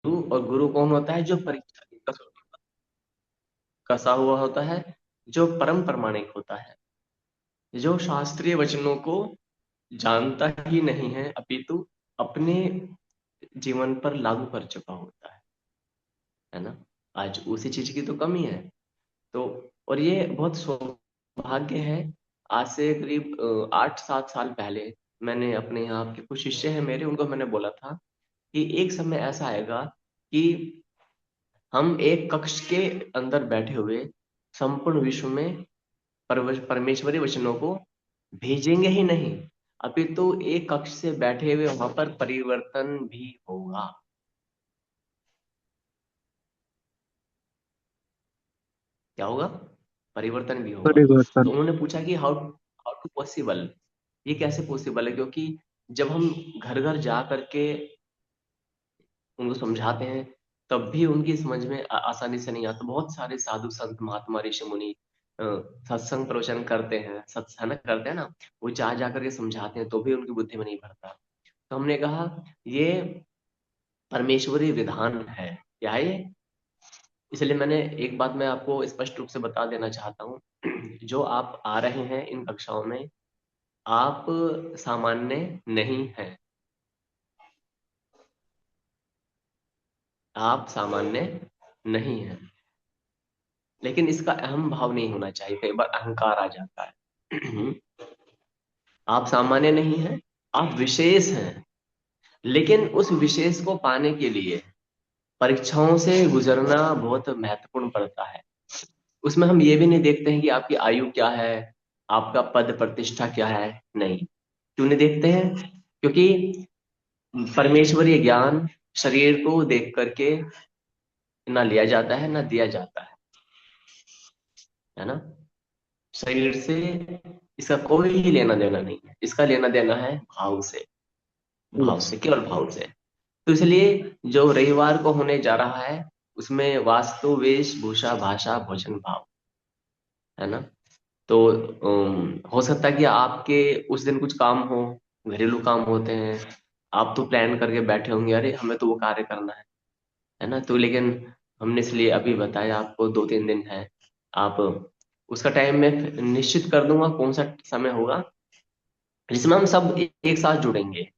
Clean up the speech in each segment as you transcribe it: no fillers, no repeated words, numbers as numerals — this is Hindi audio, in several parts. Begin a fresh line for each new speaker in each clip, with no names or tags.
गुरु, और गुरु कौन होता है? जो परीक्षा की कसा हुआ होता है, जो परम प्रमाणिक होता है, जो शास्त्रीय वचनों को जानता ही नहीं है अपितु अपने जीवन पर लागू कर चुका होता है ना। आज उसी चीज की तो कमी है। तो और ये बहुत सौभाग्य है। आज से करीब 8-7 साल पहले मैंने अपने यहाँ के कुछ शिष्य हैं मेरे, उनको मैंने बोला था कि एक समय ऐसा आएगा कि हम एक कक्ष के अंदर बैठे हुए संपूर्ण विश्व में परमेश्वरी वचनों को भेजेंगे ही नहीं, अभी तो एक कक्ष से बैठे हुए वहां पर परिवर्तन भी होगा। क्या होगा? परिवर्तन भी होगा। तो
परिवर्तन।
उन्होंने पूछा कि हाउ हाउ टू पॉसिबल, ये कैसे पॉसिबल है? क्योंकि जब हम घर घर जा करके उनको समझाते हैं, तब भी उनकी समझ में आसानी से नहीं आता। बहुत सारे साधु संत महात्मा ऋषि मुनि अ, सत्संग प्रवचन करते हैं, सत्संग करते हैं ना, वो जा जा करके समझाते हैं तो भी उनकी बुद्धि में नहीं भरता। तो हमने कहा ये परमेश्वरी विधान है। क्या है ये? इसलिए मैंने एक बात मैं आपको स्पष्ट रूप से बता देना चाहता हूँ। जो आप आ रहे हैं इन कक्षाओं में, आप सामान्य नहीं हैं। आप सामान्य नहीं हैं, लेकिन इसका अहम भाव नहीं होना चाहिए। कई बार अहंकार आ जाता है। आप सामान्य नहीं हैं, आप विशेष हैं। लेकिन उस विशेष को पाने के लिए परीक्षाओं से गुजरना बहुत महत्वपूर्ण पड़ता है। उसमें हम ये भी नहीं देखते हैं कि आपकी आयु क्या है, आपका पद प्रतिष्ठा क्या है। नहीं। क्यों नहीं देखते हैं? क्योंकि परमेश्वरीय ज्ञान शरीर को देख करके ना लिया जाता है ना दिया जाता है ना। शरीर से इसका कोई लेना देना नहीं है, इसका लेना देना है भाव से। भाव से, केवल भाव से। तो इसलिए जो रविवार को होने जा रहा है, उसमें वास्तु वेशभूषा भाषा भोजन भाव, है ना। तो हो सकता है कि आपके उस दिन कुछ काम हो, घरेलू काम होते हैं, आप तो प्लान करके बैठे होंगे अरे हमें तो वो कार्य करना है ना। तो लेकिन हमने इसलिए अभी बताया आपको 2-3 दिन है। आप उसका टाइम मैं निश्चित कर दूंगा कौन सा समय होगा जिसमें हम सब एक साथ जुड़ेंगे।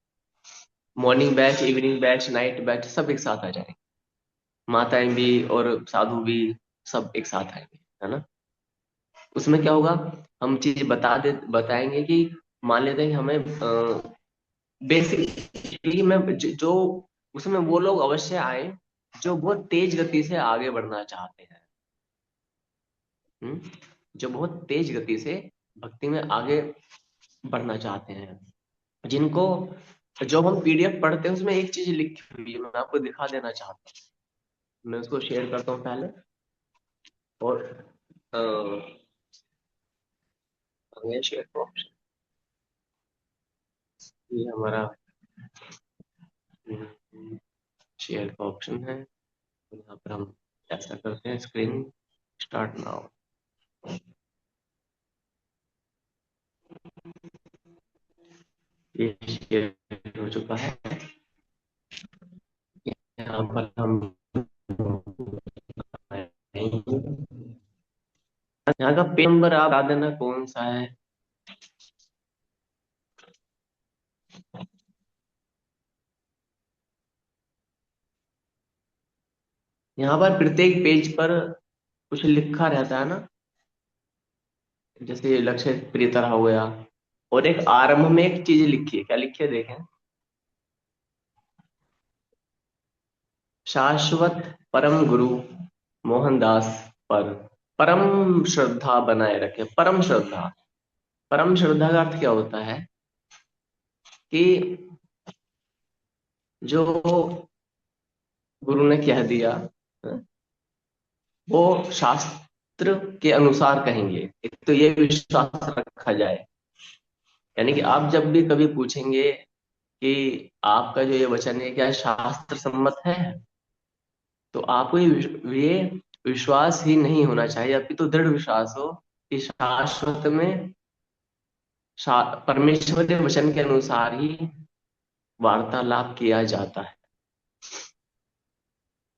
Morning batch, evening batch, night batch सब एक साथ आ जाएंगे। माताएं भी और साधु भी सब एक साथ आएंगे, है ना। उसमें क्या होगा, हम चीज बताएंगे कि मान लेते हैं कि हमें बेसिकली मैं जो उसमें वो लोग अवश्य आए जो बहुत तेज गति से आगे बढ़ना चाहते हैं। हम्म? जो बहुत तेज गति से भक्ति में आगे बढ़ना चाहते हैं, जिनको जो हम पीडीएफ पढ़ते हैं उसमें एक चीज लिखी हुई है, मैं आपको दिखा देना चाहता हूँ। मैं उसको शेयर करता हूँ पहले। और अ, ये शेयर का ऑप्शन, ये हमारा शेयर का ऑप्शन है। तो यहाँ पर हम ऐसा करते हैं, स्क्रीन स्टार्ट नाउ। ये शेयर हो चुका है। यहाँ पर हम यहाँ का पेज नंबर आप बता देना कौन सा है। यहाँ पर प्रत्येक पेज पर कुछ लिखा रहता है ना, जैसे लक्ष्य प्रिय तरह हो गया। और एक आरंभ में एक चीज लिखी है, क्या लिखी है देखें? शाश्वत परम गुरु मोहनदास पर परम श्रद्धा बनाए रखे। परम श्रद्धा, परम श्रद्धा का अर्थ क्या होता है कि जो गुरु ने कह दिया वो शास्त्र के अनुसार कहेंगे, एक तो ये विश्वास रखा जाए। यानी कि आप जब भी कभी पूछेंगे कि आपका जो ये वचन है क्या शास्त्र सम्मत है, तो आपको ये विश्वास ही नहीं होना चाहिए, आपकी तो दृढ़ विश्वास हो कि शाश्वत में परमेश्वर के वचन के अनुसार ही वार्तालाप किया जाता है।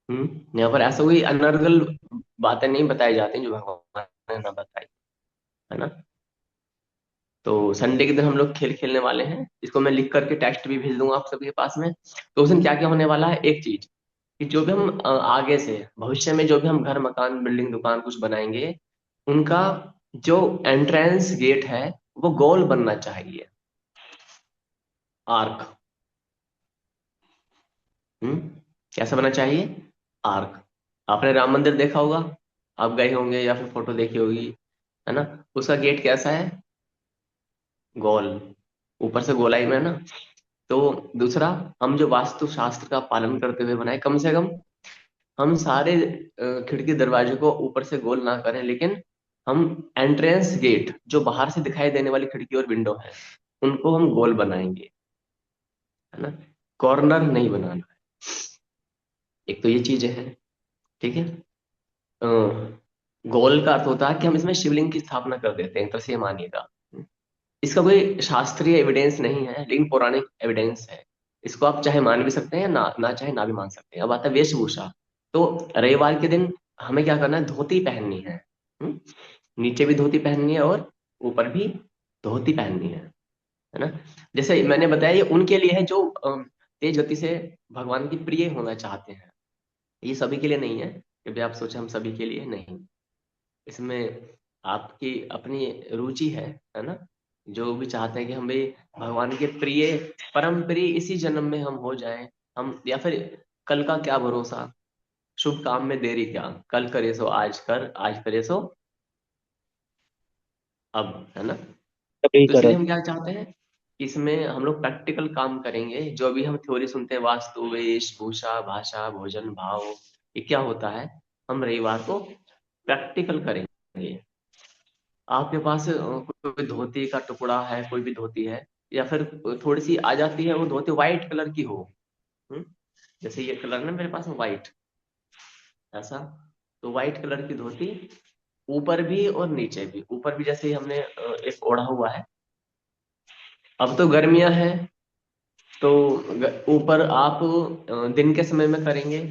यहाँ पर ऐसा कोई अनर्गल बातें नहीं बताई जाती जो भगवान ने ना बताई, है ना। तो संडे के दिन हम लोग खेल खेलने वाले हैं, इसको मैं लिख करके टेक्स्ट भी भेज दूंगा आप सबके पास में। तो उस दिन क्या क्या होने वाला है, एक चीज कि जो भी हम आगे से भविष्य में जो भी हम घर मकान बिल्डिंग दुकान कुछ बनाएंगे, उनका जो एंट्रेंस गेट है वो गोल बनना चाहिए, आर्क। हम्म कैसा बनना चाहिए, आर्क। आपने राम मंदिर देखा होगा, आप गए होंगे या फिर फोटो देखी होगी, है ना। उसका गेट कैसा है, गोल, ऊपर से गोलाई में, है ना। तो दूसरा, हम जो वास्तु शास्त्र का पालन करते हुए बनाए, कम से कम हम सारे खिड़की दरवाजे को ऊपर से गोल ना करें, लेकिन हम एंट्रेंस गेट जो बाहर से दिखाई देने वाली खिड़की और विंडो है उनको हम गोल बनाएंगे, है ना। कॉर्नर नहीं बनाना है। एक तो ये चीजें हैं, ठीक है। गोल का अर्थ होता है कि हम इसमें शिवलिंग की स्थापना कर देते हैं, तो से मानिएगा। इसका कोई शास्त्रीय एविडेंस नहीं है, लेकिन पौराणिक एविडेंस है। इसको आप चाहे मान भी सकते हैं, ना ना चाहे ना भी मान सकते हैं। अब आता है वेशभूषा। तो रविवार के दिन हमें क्या करना है, धोती पहननी है। हम्म? नीचे भी धोती पहननी है और ऊपर भी धोती पहननी है ना। जैसे मैंने बताया, ये उनके लिए है जो तेज गति से भगवान की प्रिय होना चाहते हैं। ये सभी के लिए नहीं है, कि भाई आप सोचे हम सभी के लिए, नहीं। इसमें आपकी अपनी रुचि है ना। जो भी चाहते हैं कि हम भी भगवान के प्रिय, परम प्रिय इसी जन्म में हम हो जाएं, हम, या फिर कल का क्या भरोसा, शुभ काम में देरी क्या, कल करे सो आज कर, आज करे सो अब, है ना।
तभी
तो
करो।
इसलिए हम क्या चाहते हैं कि इसमें हम लोग प्रैक्टिकल काम करेंगे। जो भी हम थ्योरी सुनते हैं, वास्तु वेशभूषा भाषा भोजन भाव, ये क्या होता है, हम रविवार को प्रैक्टिकल करेंगे। आपके पास कोई धोती का टुकड़ा है, कोई भी धोती है, या फिर थोड़ी सी आ जाती है वो धोती व्हाइट कलर की हो, हम्म? जैसे ये कलर ना मेरे पास व्हाइट, ऐसा। तो व्हाइट कलर की धोती, ऊपर भी और नीचे भी, ऊपर भी जैसे हमने एक ओढ़ा हुआ है। अब तो गर्मियां हैं, तो ऊपर आप दिन के समय में करेंगे,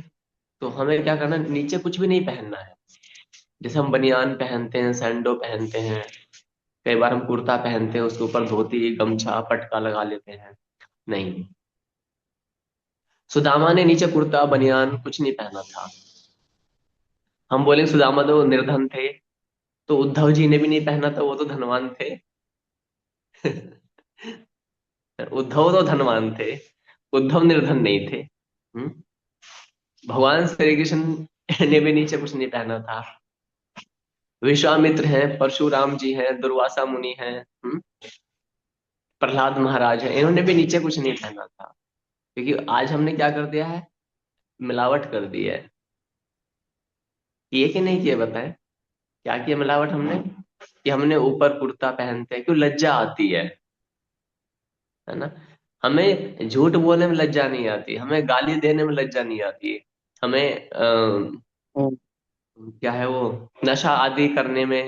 तो हमें क्या करना है, नीचे कुछ भी नहीं पहनना है। जैसे हम बनियान पहनते हैं, सैंडो पहनते हैं, कई बार हम कुर्ता पहनते हैं, उसके ऊपर धोती गमछा पटका लगा लेते हैं, नहीं। सुदामा ने नीचे कुर्ता बनियान कुछ नहीं पहना था। हम बोले सुदामा तो निर्धन थे, तो उद्धव जी ने भी नहीं पहना था, वो तो धनवान थे। उद्धव तो धनवान थे, उद्धव निर्धन नहीं थे। भगवान श्री कृष्ण ने भी नीचे कुछ नहीं पहना था। विश्वामित्र हैं, परशुराम जी हैं, दुर्वासा मुनि हैं, प्रहलाद महाराज हैं, इन्होंने भी नीचे कुछ नहीं पहना था। क्योंकि आज हमने क्या कर दिया है, मिलावट कर दी है। ये कि नहीं किए, बताएं क्या किया मिलावट हमने, कि हमने ऊपर कुर्ता पहनते हैं, क्यों, लज्जा आती है ना। हमें झूठ बोलने में लज्जा नहीं आती, हमें गाली देने में लज्जा नहीं आती, हमें
हम्म।
क्या है वो, नशा आदि करने में,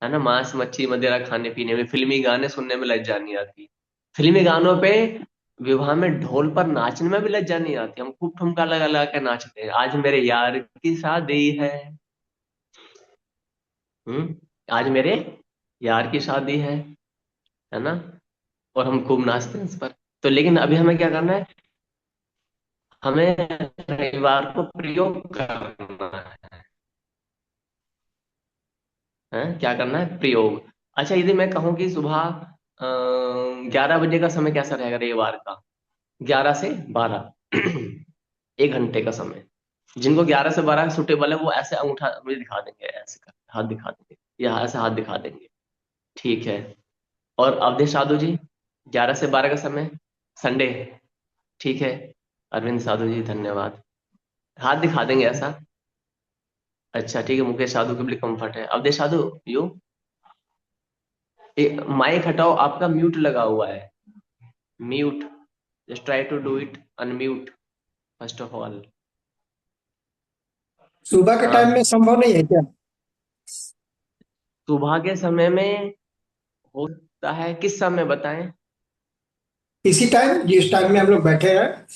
है ना, मांस मच्छी मदिरा खाने पीने में, फिल्मी गाने सुनने में लज्जा नहीं आती। फिल्मी गानों पे विवाह में ढोल पर नाचने में भी लज्जा नहीं आती, हम खूब ठुमका लगा लगा के नाचते हैं, आज मेरे यार की शादी हम्म आज मेरे यार की शादी है ना। और हम खूब नाचते हैं इस पर। तो लेकिन अभी हमें क्या करना है, हमें रविवार को प्रयोग करना क्या करना है, प्रयोग। अच्छा, यदि मैं कहूँ कि सुबह 11 बजे का समय कैसा रहेगा रविवार का, 11 से 12, 1 घंटे का समय। जिनको 11 से 12 सुटेबल है वो ऐसे अंगूठा मुझे दिखा देंगे, ऐसे कर हाथ दिखा देंगे, या ऐसे हाथ दिखा देंगे, ठीक है। और अवधेश साधु जी, 11 से 12 का समय, संडे, ठीक है। अरविंद साधु जी धन्यवाद, हाथ दिखा देंगे ऐसा। अच्छा ठीक है, मुकेश साधु के लिए कंफर्ट है, अवधेश साधु यू, माइक हटाओ, आपका म्यूट लगा हुआ है, mute, just try to do it, unmute first of all.
सुबह के टाइम में
हाँ,
संभव नहीं है क्या?
सुबह के समय में होता है, किस समय बताएं।
इसी टाइम जिस टाइम में हम लोग बैठे हैं।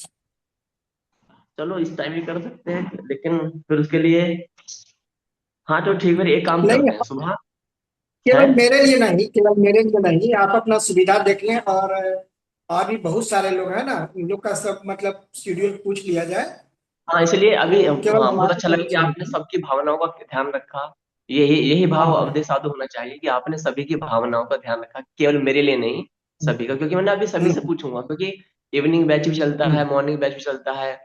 चलो इस टाइम ही कर सकते हैं, लेकिन फिर उसके लिए, हाँ तो ठीक है, एक काम
नहीं,
करते हैं सुबह है।
केवल मेरे लिए नहीं, केवल मेरे लिए नहीं, आप अपना सुविधा देख लें। और भी बहुत सारे लोग हैं ना, उन लोग का सब मतलब शेड्यूल पूछ लिया जाए।
हाँ इसलिए अभी,
तो केवल
हाँ बहुत
हमारे
अच्छा लगा
तरफ
कि
से
आपने
नहीं।
सबकी भावनाओं का ध्यान रखा। यही यही
हाँ
भाव
हाँ
अवधेश साधु होना चाहिए कि आपने सभी की भावनाओं का ध्यान रखा, केवल मेरे लिए नहीं, सभी का। क्योंकि मैंने अभी सभी से
हम्म,
पूछूंगा, क्योंकि इवनिंग बैच भी चलता है,
हम्म,
मॉर्निंग बैच भी चलता है,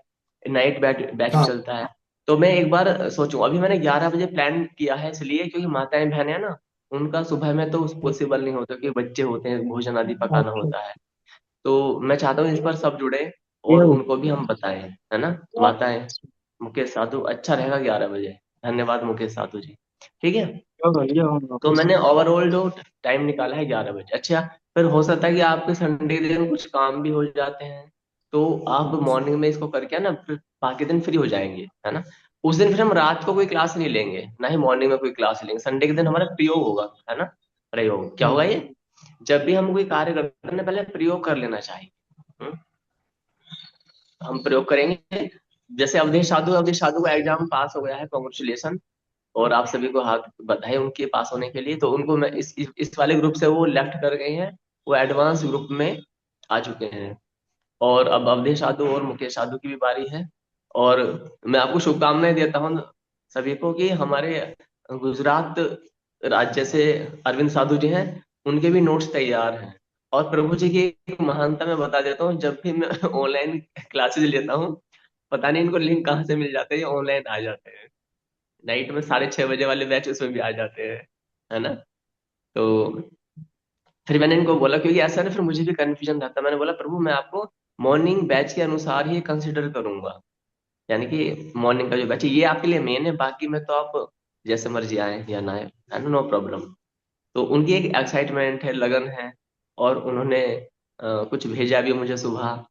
नाइट बैच बैच भी
हाँ
चलता है। तो मैं एक बार सोचूं, अभी मैंने 11 बजे प्लान किया है, इसलिए क्योंकि माताएं बहनें हैं ना, उनका सुबह में तो पॉसिबल नहीं होता, क्योंकि बच्चे होते हैं, भोजन आदि पकाना
अच्छा।
होता है। तो मैं चाहता हूँ इस पर सब जुड़े और
ये
उनको भी हम बताएं, है ना। माताएं, मुकेश साधु, अच्छा रहेगा 11 बजे। धन्यवाद मुकेश साधु जी। ठीक है।
बढ़िया
तो
होगा।
मैंने ओवरऑल जो टाइम निकाला है 11 बजे। अच्छा, फिर हो सकता है कि आपके संडे के दिन कुछ काम भी हो जाते हैं, तो आप मॉर्निंग में इसको करके ना फिर बाकी दिन फ्री हो जाएंगे, है ना। उस दिन फिर हम रात को कोई क्लास नहीं लेंगे, ना ही मॉर्निंग में कोई क्लास लेंगे। संडे के दिन हमारा प्रयोग होगा, है ना। प्रयोग क्या होगा
हम्म,
ये, जब भी हम कोई कार्य करते हैं पहले प्रयोग कर लेना चाहिए। हम्म? हम प्रयोग करेंगे। जैसे अवधेश साधु का एग्जाम पास हो गया है, कॉन्ग्रेचुलेशन। और आप सभी को हाथ बधाई उनके पास होने के लिए। तो उनको मैं इस वाले ग्रुप से वो लेफ्ट कर गए हैं, वो एडवांस ग्रुप में आ चुके हैं। और अब अवधेश साधु और मुकेश साधु की भी बारी है। और मैं आपको शुभकामनाएं देता हूँ सभी को, कि हमारे गुजरात राज्य से अरविंद साधु जी हैं, उनके भी नोट्स तैयार हैं। और प्रभु जी की एक महानता मैं बता देता हूँ, जब भी मैं ऑनलाइन क्लासेस लेता हूँ, पता नहीं इनको लिंक कहाँ से मिल जाते हैं, ऑनलाइन आ जाते हैं। नाइट में 6:30 बजे वाले बैच उसमें भी आ जाते हैं, है ना। तो फिर मैंने इनको बोला, क्योंकि ऐसा ना फिर मुझे भी कंफ्यूजन रहता, मैंने बोला प्रभु मैं आपको मॉर्निंग बैच के अनुसार ही कंसिडर करूंगा, यानी कि मॉर्निंग का जो बैच है ये आपके लिए मेन है, बाकी में तो आप जैसे मर्जी आए या ना आए, है ना, नो प्रॉब्लम। तो उनकी एक एक्साइटमेंट है, लगन है। और उन्होंने कुछ भेजा भी मुझे सुबह।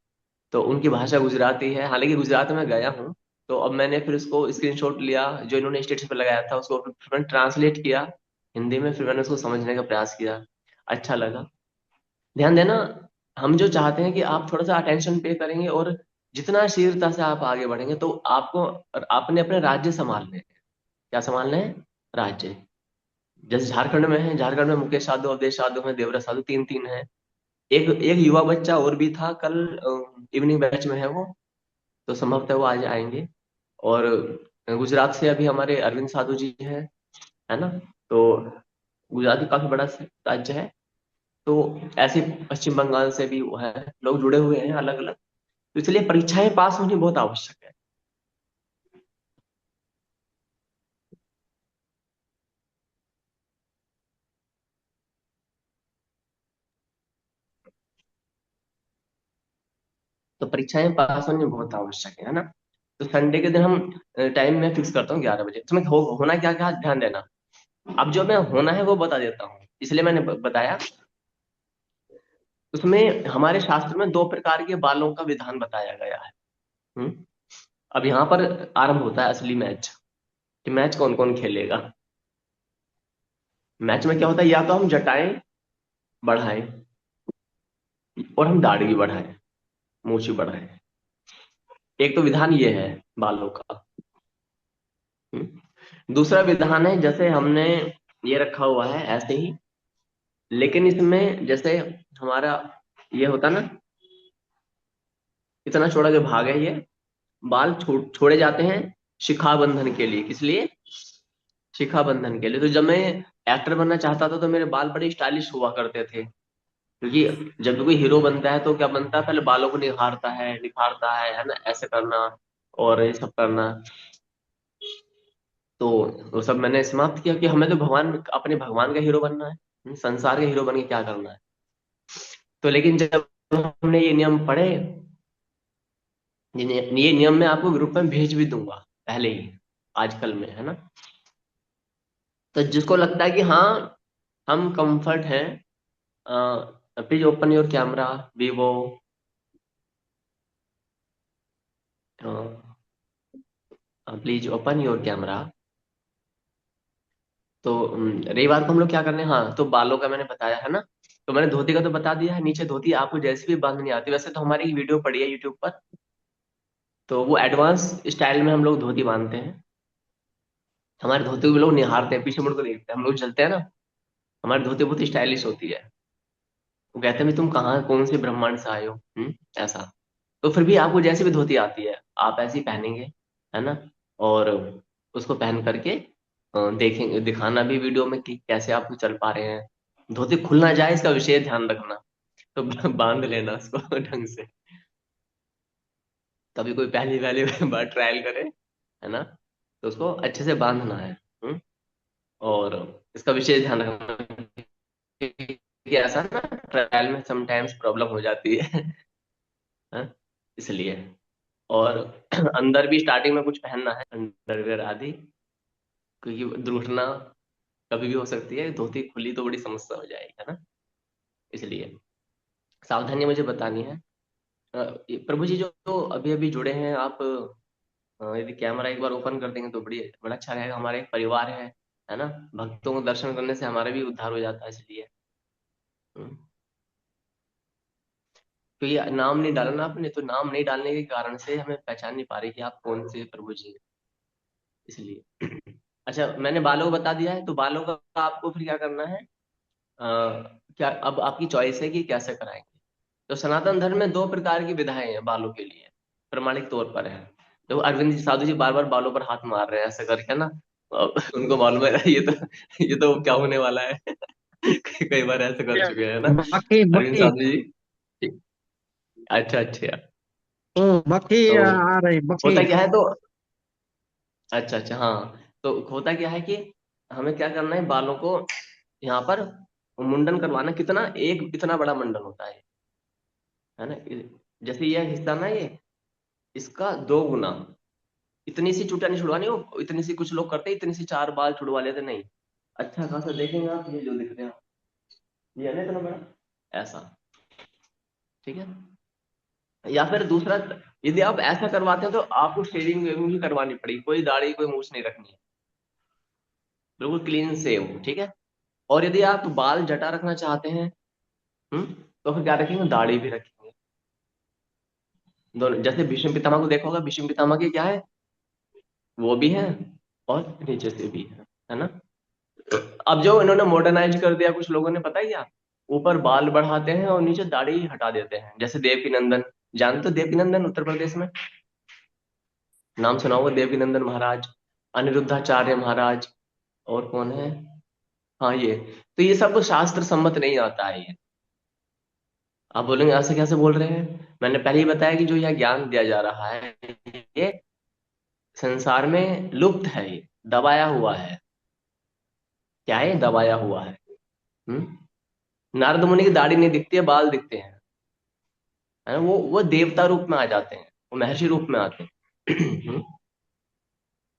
तो उनकी भाषा गुजराती है, हालांकि गुजरात में गया हूँ। तो अब मैंने फिर उसको स्क्रीनशॉट लिया, जो इन्होंने स्टेटस पे लगाया था उसको फिर मैंने ट्रांसलेट किया हिंदी में, फिर मैंने उसको समझने का प्रयास किया। अच्छा लगा। ध्यान देना, हम जो चाहते हैं कि आप थोड़ा सा अटेंशन पे करेंगे, और जितना शीघ्रता से आप आगे बढ़ेंगे, तो आपको आपने अपने राज्य संभालने हैं। क्या संभालना है? राज्य। जैसे झारखंड में है, झारखंड में मुकेश साधु, अवधेश साधु है, देवव्रत साधु, तीन तीन है। एक एक युवा बच्चा और भी था कल, इवनिंग बैच में है वो। तो संभवतः वो आज आएंगे। और गुजरात से अभी हमारे अरविंद साधु जी हैं, है ना। तो गुजरात भी काफी बड़ा राज्य है। तो ऐसे पश्चिम बंगाल से भी वो है, लोग जुड़े हुए हैं अलग अलग। तो इसलिए परीक्षाएं पास होनी बहुत आवश्यक है। तो परीक्षाएं पास होनी बहुत आवश्यक है ना। तो संडे के दिन हम टाइम में फिक्स करता हूँ 11 बजे। तुम्हें होना क्या क्या ध्यान देना। अब जो मैं होना है वो बता देता हूँ, इसलिए मैंने बताया। उसमें हमारे शास्त्र में दो प्रकार के बालों का विधान बताया गया है। हम्म? अब यहाँ पर आरंभ होता है असली मैच, कि मैच कौन कौन खेलेगा। मैच में क्या होता है, या तो हम जटाएं बढ़ाएं, और हम दाढ़ी भी बढ़ाएं, मूछ भी बढ़ाएं। एक तो विधान ये है बालों का। दूसरा विधान है, जैसे हमने ये रखा हुआ है ऐसे ही, लेकिन इसमें जैसे हमारा ये होता ना, इतना छोटा जो भाग है ये, बाल छोड़े जाते हैं शिखा बंधन के लिए। किस लिए? शिखा बंधन के लिए। तो जब मैं एक्टर बनना चाहता था, तो मेरे बाल बड़े स्टाइलिश हुआ करते थे। क्योंकि जब भी कोई हीरो बनता है तो क्या बनता है, पहले बालों को निखारता है ना, ऐसे करना और ये सब करना। तो वो सब मैंने समाप्त किया, कि हमें तो भगवान, अपने भगवान का हीरो बनना है, संसार के हीरो बन के क्या करना है। तो लेकिन जब हमने ये नियम पढ़े, ये नियम मैं आपको ग्रुप में भेज भी दूंगा पहले ही, आजकल में, है ना। तो जिसको लगता है कि हाँ हम कंफर्ट हैं, please open your camera, Vivo, please open your camera. तो रविवार को हम लोग क्या करने, हाँ तो बालों का मैंने बताया है ना। तो मैंने धोती का तो बता दिया है, नीचे धोती आपको जैसे भी बांधनी आती है। वैसे तो हमारी वीडियो पड़ी है यूट्यूब पर, तो वो एडवांस स्टाइल में हम लोग धोती बांधते हैं। हमारे धोती को भी लोग निहारते हैं, पीछे मुड़ कर देखते हैं, हम लोग चलते हैं ना, हमारी धोती बहुत स्टाइलिश होती है। वो कहते हैं भी तुम कहाँ कौन से ब्रह्मांड से आए हो, ऐसा। तो फिर भी आपको जैसी भी धोती आती है आप ऐसी पहनेंगे, है ना। और उसको पहन करके देखेंगे, दिखाना भी वीडियो में कि कैसे आप चल पा रहे हैं। धोती खुल ना जाए इसका विशेष ध्यान रखना। तो बांध लेना उसको ढंग से। कभी कोई पहली पहली बार ट्रायल करे, है ना, तो उसको अच्छे से बांधना है। और इसका विशेष ध्यान रखना कि ऐसा ना ट्रायल में समटाइम्स प्रॉब्लम हो जाती है। हाँ? इसलिए। और अंदर भी स्टार्टिंग में कुछ पहनना है, अंडरवेयर आदि, क्योंकि दुर्घटना कभी भी हो सकती है, धोती खुली तो बड़ी समस्या हो जाएगी, है ना। इसलिए सावधानी मुझे बतानी है। ये प्रभु जी जो अभी अभी जुड़े हैं आप, यदि कैमरा एक बार ओपन कर देंगे तो बड़ा अच्छा रहेगा। हमारा एक परिवार है ना। भक्तों को दर्शन करने से हमारा भी उद्धार हो जाता है, इसलिए। हम्म, क्योंकि नाम नहीं डाला ना आपने, तो नाम नहीं डालने के कारण से हमें पहचान नहीं पा रही कि आप कौन से प्रभु जी हैं, इसलिए। अच्छा, मैंने बालों को बता दिया है, तो बालों का आपको फिर क्या करना है। क्या अब आपकी चॉइस है कि कैसे कराएंगे। तो सनातन धर्म में दो प्रकार की विधाएं हैं बालों के लिए, प्रमाणिक तौर पर है। तो अरविंद जी साधु जी बार बार बालों पर हाथ मार रहे हैं ऐसे करके ना। उनको मालूम है ये तो क्या होने वाला है। कई बार ऐसे कर चुके हैं ना
मक्खी
अरविंद
मक्खी।
साधु जी। अच्छा अच्छा।
ओ मक्खी
तो
आ रही मक्खी।
होता क्या है, तो अच्छा अच्छा, हाँ। तो होता क्या है कि हमें क्या करना है, बालों को यहाँ पर मुंडन करवाना। कितना, एक इतना बड़ा मुंडन होता है ना। जैसे ये हिस्सा ना, ये इसका 2 गुना। इतनी सी चुटा नहीं छुड़वानी, वो इतनी सी कुछ लोग करते हैं, इतनी सी 4 बाल छुड़वा लेते, नहीं। अच्छा खासा देखेंगे आप, ये जो दिख रहे हैं, ये है ना इतना बड़ा, ऐसा। ठीक है। या फिर दूसरा, यदि आप ऐसा करवाते हैं तो आपको शेविंग वेविंग भी करवानी पड़ेगी, कोई दाढ़ी कोई मूछ नहीं रखनी है, बिल्कुल क्लीन सेव, ठीक है। और यदि आप बाल जटा रखना चाहते हैं, तो फिर क्या रखेंगे, दाढ़ी भी रखेंगे। दोनों, जैसे भीष्म पितामह को देखा होगा, भीष्म पितामह के क्या है, वो भी है और नीचे से भी है ना। अब जो इन्होंने मॉडर्नाइज कर दिया कुछ लोगों ने, पता है क्या, ऊपर बाल बढ़ाते हैं और नीचे दाढ़ी हटा देते हैं। जैसे देवकी नंदन, जानते हो देवकी नंदन उत्तर प्रदेश में, नाम सुना होगा, देवकी नंदन महाराज, अनिरुद्धाचार्य महाराज, और कौन है, हाँ ये। तो ये सब शास्त्र सम्मत नहीं आता है ये। आप बोलेंगे ऐसे कैसे बोल रहे हैं, मैंने पहले ही बताया कि जो यह ज्ञान दिया जा रहा है, ये संसार में लुप्त है, ये दबाया हुआ है। क्या है, दबाया हुआ है। हम्म नारद मुनि की दाढ़ी नहीं दिखती है, बाल दिखते हैं, है ना। वो देवता रूप में आ जाते हैं, वो महर्षि रूप में आते हैं।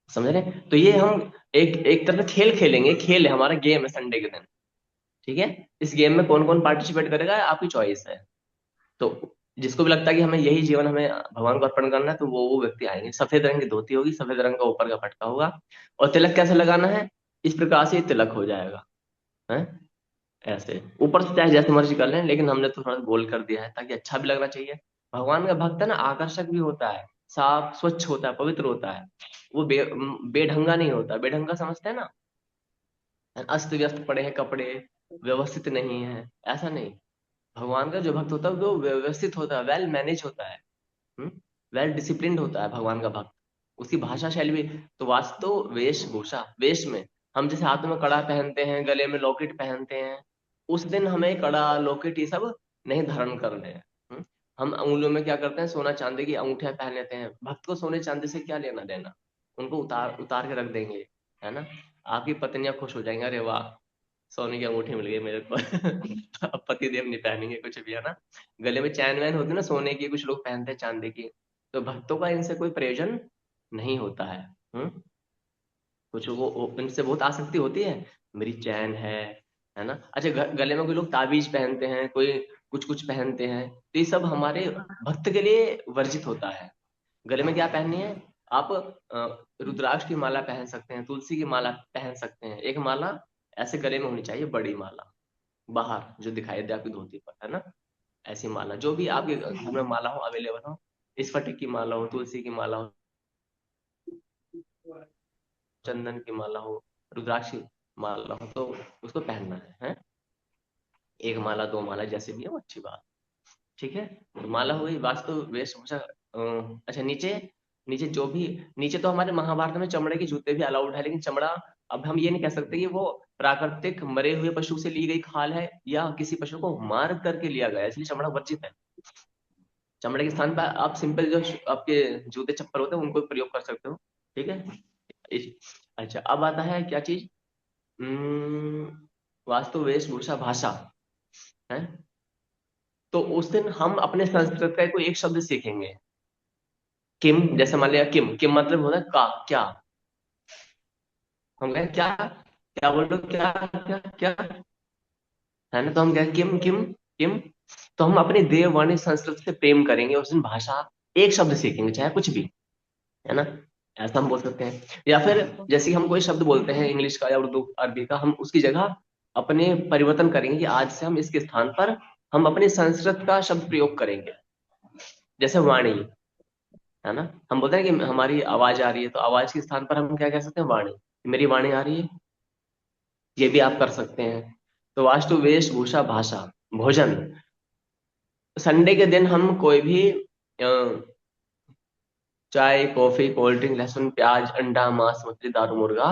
समझ रहे हैं? तो ये हम एक एक तरह से खेल खेलेंगे, खेल है हमारा, गेम है संडे के दिन। ठीक है। इस गेम में कौन कौन पार्टिसिपेट करेगा, आपकी चॉइस है। तो जिसको भी लगता है कि हमें यही जीवन हमें भगवान को अर्पण करना है, तो वो व्यक्ति आएंगे। सफेद रंग की धोती होगी, सफेद रंग का ऊपर का पटका होगा। और तिलक कैसे लगाना है, इस प्रकार से ये तिलक हो जाएगा, है ऐसे। ऊपर से चाहे जैसे मर्जी कर लें, लेकिन हमने तो थोड़ा गोल कर दिया है ताकि अच्छा भी लगना चाहिए। भगवान का भक्त है ना, आकर्षक भी होता है, साफ स्वच्छ होता है, पवित्र होता है। वो बेढंगा नहीं होता, बेढंगा समझते हैं ना, अस्त व्यस्त पड़े हैं कपड़े, व्यवस्थित नहीं है, ऐसा नहीं। भगवान का जो भक्त होता है वो व्यवस्थित होता है, वेल मैनेज होता है, वेल डिसिप्लिन्ड होता है भगवान का भक्त। उसकी भाषा शैली भी। तो वास्तव वेशभूषा, वेश में, हम जैसे हाथों में कड़ा पहनते हैं, गले में लॉकेट पहनते हैं, उस दिन हमें कड़ा लॉकेट ये सब नहीं धारण करने हैं। हम उंगलियों में क्या करते हैं, सोना चांदी की अंगूठियां पहन लेते हैं। भक्त को सोने चांदी से क्या लेना देना, उनको उतार उतार के रख देंगे, है ना। आपकी पत्नियां खुश हो जाएंगे, अरे वाह, सोने की अंगूठी मिल गई मेरे को। अब पति देव नहीं पहनेंगे कुछ भी, है ना। गले में चैन वैन होती है ना सोने की, कुछ लोग पहनते हैं चांदी की। तो भक्तों का इनसे कोई प्रयोजन नहीं होता है। हम्म कुछ इनसे बहुत आसक्ति होती है, मेरी चैन है ना। अच्छा, गले में कोई लोग ताबीज पहनते हैं, कोई कुछ कुछ पहनते हैं, तो ये सब हमारे भक्त के लिए वर्जित होता है। गले में क्या पहननी है, आप रुद्राक्ष की माला पहन सकते हैं, तुलसी की माला पहन सकते हैं। एक माला ऐसे गले में होनी चाहिए, बड़ी माला, बाहर जो दिखाई दे आपकी धोती पर, है ना। ऐसी माला जो भी आपके घर में माला हो, अवेलेबल हो, इस फटे की माला हो, तुलसी की माला हो, चंदन की माला हो, रुद्राक्ष की माला हो, तो उसको पहनना है? एक माला, दो माला, जैसे भी है वो अच्छी बात। ठीक है, तो माला हो गई, वास्तु वेशभूषा। अच्छा, नीचे, नीचे जो भी, नीचे तो हमारे महाभारत में चमड़े के जूते भी अलाउड है, लेकिन चमड़ा, अब हम ये नहीं कह सकते कि वो प्राकृतिक मरे हुए पशु से ली गई खाल है या किसी पशु को मार करके लिया गया है, इसलिए चमड़ा वर्जित है। चमड़े के स्थान पर आप सिंपल जो आपके जूते चप्पल होते हैं उनको प्रयोग कर सकते हो। ठीक है। अच्छा, अब आता है क्या चीज, वास्तु वेशभूषा भाषा है। तो उस दिन हम अपने संस्कृत का कोई एक शब्द सीखेंगे। किम, जैसे मान लिया किम, किम मतलब होता है का, क्या। हम कहें क्या, क्या बोल रहे हो, क्या क्या क्या, है ना, तो हम कहें किम किम किम। तो हम अपनी देववाणी संस्कृत से प्रेम करेंगे, उस दिन भाषा एक शब्द सीखेंगे, चाहे कुछ भी, है ना। ऐसा हम बोल सकते हैं। या फिर जैसे कि हम कोई शब्द बोलते हैं इंग्लिश का या उर्दू अरबी का, हम उसकी जगह अपने परिवर्तन करेंगे कि आज से हम इसके स्थान पर हम अपने संस्कृत का शब्द प्रयोग करेंगे। जैसे वाणी, है ना, हम बोलते हैं कि हमारी आवाज आ रही है, तो आवाज के स्थान पर हम क्या कह सकते हैं, वाणी, मेरी वाणी आ रही है। ये भी आप कर सकते हैं। तो वास्तु वेशभूषा भाषा, भोजन, संडे के दिन हम कोई भी चाय कॉफी कोल्ड ड्रिंक लहसुन प्याज अंडा मांस मछली दारू मुर्गा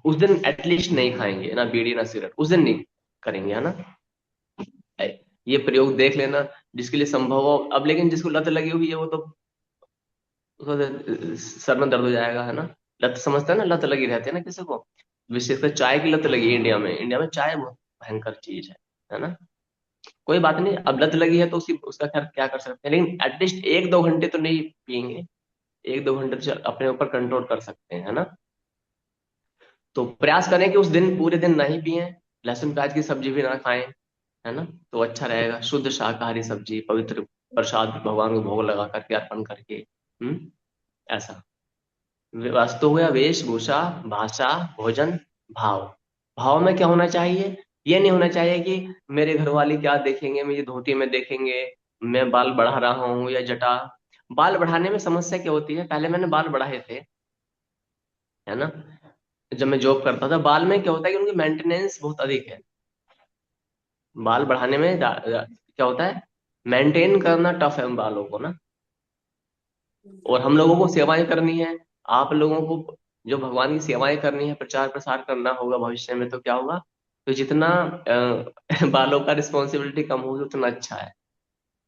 उस दिन एटलीस्ट नहीं खाएंगे, ना बीड़ी ना सिगरेट, उस दिन नहीं करेंगे, है ना। ये प्रयोग देख लेना, जिसके लिए संभव हो। अब लेकिन जिसको लत लगी हुई है वो तो, उसको सर में दर्द हो जाएगा, है ना। लत समझते हैं ना, लत लगी रहती है ना किसी को, विशेषकर चाय की लत लगी है इंडिया में। इंडिया में चाय बहुत भयंकर चीज है ना। कोई बात नहीं, अब लत लगी है तो उसी उसका खैर क्या कर सकते हैं, लेकिन एटलीस्ट एक दो घंटे तो नहीं पियेंगे। एक दो घंटे तो अपने ऊपर कंट्रोल कर सकते हैं, है ना। तो प्रयास करें कि उस दिन पूरे दिन नहीं पिए, लहसुन प्याज की सब्जी भी ना खाएं, है ना। तो अच्छा रहेगा, शुद्ध शाकाहारी सब्जी, पवित्र प्रसाद भगवान को भोग लगा करके अर्पण करके। ऐसा। वास्तु हो गया वेशभूषा, भाषा, भोजन, भाव। भाव में क्या होना चाहिए, ये नहीं होना चाहिए कि मेरे घर वाले क्या देखेंगे, मुझे धोती में देखेंगे, मैं बाल बढ़ा रहा हूँ या जटा। बाल बढ़ाने में समस्या क्या होती है, पहले मैंने बाल बढ़ाए थे, है ना। जब मैं जॉब करता था, बाल में क्या होता है कि उनकी मेंटेनेंस बहुत अधिक है। बाल बढ़ाने में क्या होता है, मेंटेन करना टफ है उन बालों को ना। और हम लोगों को सेवाएं करनी है, आप लोगों को जो भगवान की सेवाएं करनी है, प्रचार प्रसार करना होगा भविष्य में, तो क्या होगा, तो जितना बालों का रिस्पॉन्सिबिलिटी कम होगी उतना अच्छा है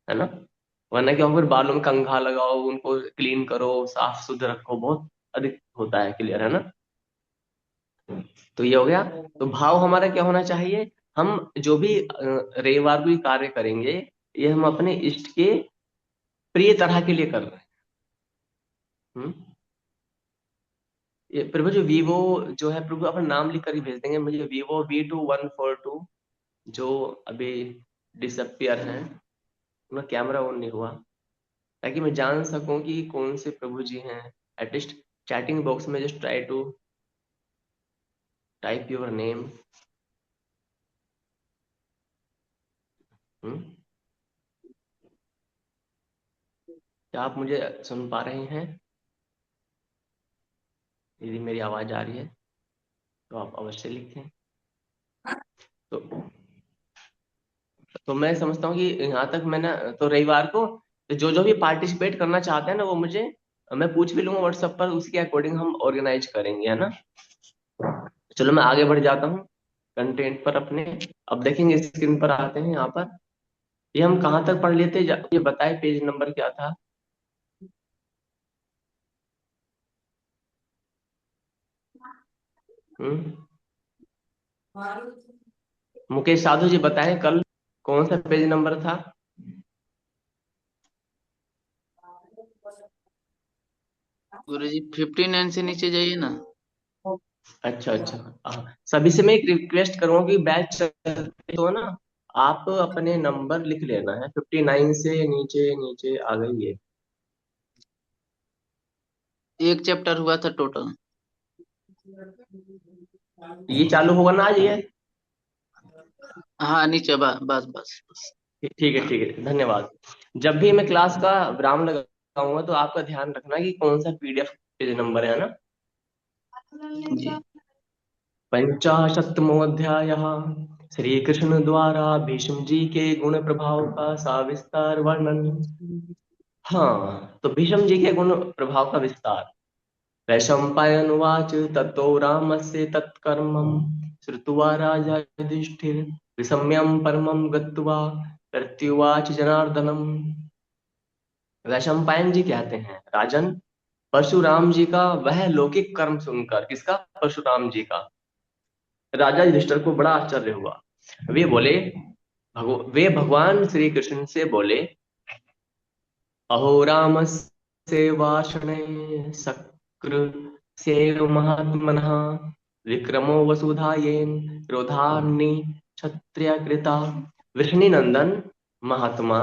ना। वरना क्या होगा, फिर बालों में कंघा लगाओ, उनको क्लीन करो, साफ सुथरा रखो, बहुत अधिक होता है, क्लियर है ना। तो ये हो गया। तो भाव हमारा क्या होना चाहिए, हम जो भी रविवार को ये कार्य करेंगे, ये हम अपने इष्ट के प्रिय तरह के लिए कर रहे हैं। हम्म। ये प्रभु जो वीवो जो है, प्रभु अपना नाम लिख कर ही भेज देंगे मुझे, Vivo V2142, जो अभी डिसअपियर है, उनका कैमरा ऑन नहीं हुआ, ताकि मैं जान सकूं कि कौन से प्रभु जी हैं। एटलीस्ट चैटिंग बॉक्स में just try to type your name. क्या आप मुझे सुन पा रहे हैं, यदि मेरी आवाज आ रही है तो आप अवश्य लिखें। तो मैं समझता हूँ कि यहाँ तक मैंने, तो रविवार को तो जो जो भी पार्टिसिपेट करना चाहते हैं ना, वो मुझे, मैं पूछ भी लूंगा व्हाट्सएप पर, उसके अकॉर्डिंग हम ऑर्गेनाइज करेंगे, है ना। चलो मैं आगे बढ़ जाता हूँ कंटेंट पर अपने। अब देखेंगे स्क्रीन पर आते हैं यहाँ पर, ये हम कहाँ तक पढ़ लेते, ये बताए पेज नंबर क्या था। हम्म। मुकेश साधु जी बताएं कल कौन सा पेज नंबर था।
गुरुजी 59 से नीचे जाइए ना।
अच्छा अच्छा, सभी से मैं एक रिक्वेस्ट करूंगा कि बैच चलते तो ना, आप अपने नंबर लिख लेना है, 59 से नीचे नीचे आ गई है।
एक चैप्टर हुआ था टोटल।
ये चालू होगा ना आज ये।
हाँ नीचे बस बस बस बस।
ठीक है ठीक है, धन्यवाद। जब भी मैं क्लास का विराम लगा बताऊंगा तो आपका ध्यान रखना कि कौन सा पीडीएफ पेज नंबर है ना।
जी।
50वां अध्याय। श्री कृष्ण द्वारा भीष्म जी के गुण प्रभाव का सविस्तार वर्णन। हाँ, तो भीष्म जी के गुण प्रभाव का विस्तार। वैशंपायनुवाच ततो रामस्य तत्कर्मं श्रुत्वा राजा युधिष्ठिर विस्मयं परमं गत्वा प्रत्युवाच जनार्दनम। वैशंपायन जी कहते हैं, राजन, परशुराम जी का वह लौकिक कर्म सुनकर, किसका? परशुराम जी का। राजा युधिष्ठिर को बड़ा आश्चर्य हुआ। वे बोले, वे भगवान श्री कृष्ण से बोले, अहो रामस्य वार्ष्णे शक्र सेव महात्मनः विक्रमो वसुधायेन क्रोधान्नि क्षत्रिय कृता। वृष्णि नंदन महात्मा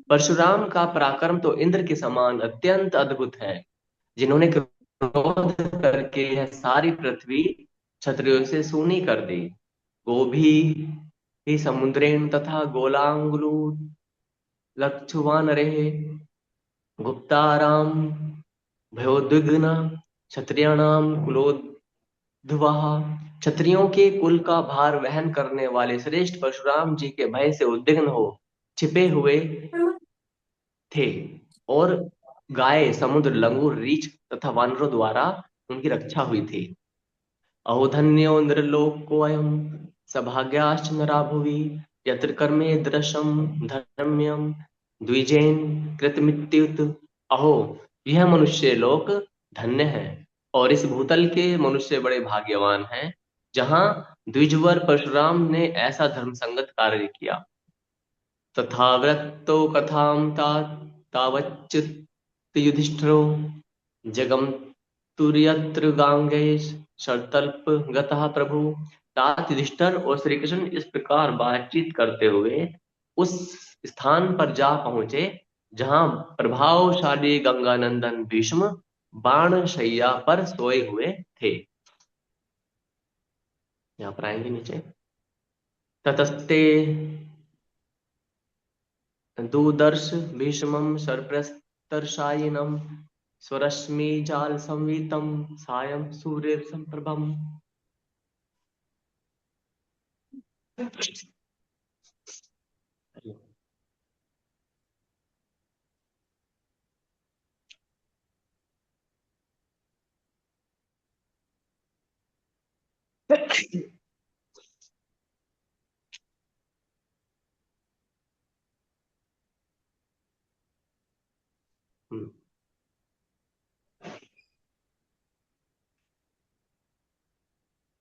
परशुराम का पराक्रम तो इंद्र के समान अत्यंत अद्भुत है, जिन्होंने क्रोध करके यह सारी पृथ्वी क्षत्रियों से सूनी कर दी। गोभी ही समुद्रेण तथा गोलांगुलू लक्षुवान रहे गुप्ताराम भयोद्विग्न क्षत्रियाणाम कुलोद्भवाः। क्षत्रियों के कुल का भार वहन करने वाले श्रेष्ठ परशुराम जी के भय से उद्विग्न हो छिपे हुए थे, और गाय समुद्र लंगूर रीछ तथा वानरों द्वारा उनकी रक्षा हुई थी। अहो धन्यो नृलोकोऽयं सभाग्याश्च नरा भुवि यत्र कर्मे दृशं धर्म्यं द्विजेन कृतमित्युत। अहो, यह मनुष्य लोक धन्य है, और इस भूतल के मनुष्य बड़े भाग्यवान हैं, जहां द्विजवर परशुराम ने ऐसा धर्म संगत कार्य किया। तथा वृत्तो कथां तावच्चित् युधिष्ठिरो जगम तुर्यत्र गांगेश शर्तल्प गतः प्रभु। तात युधिष्ठिर और श्री कृष्ण इस प्रकार बातचीत करते हुए उस स्थान पर जा पहुंचे जहां प्रभावशाली गंगानंदन भीष्म बाण शैया पर सोए हुए थे। यहाँ पर आएंगे नीचे। ततस्ते दूदर्श भीष्मं शरप्रस्तरसायिनं स्वरश्मिजालसंवितं सायं सूर्यसम्प्रभम्।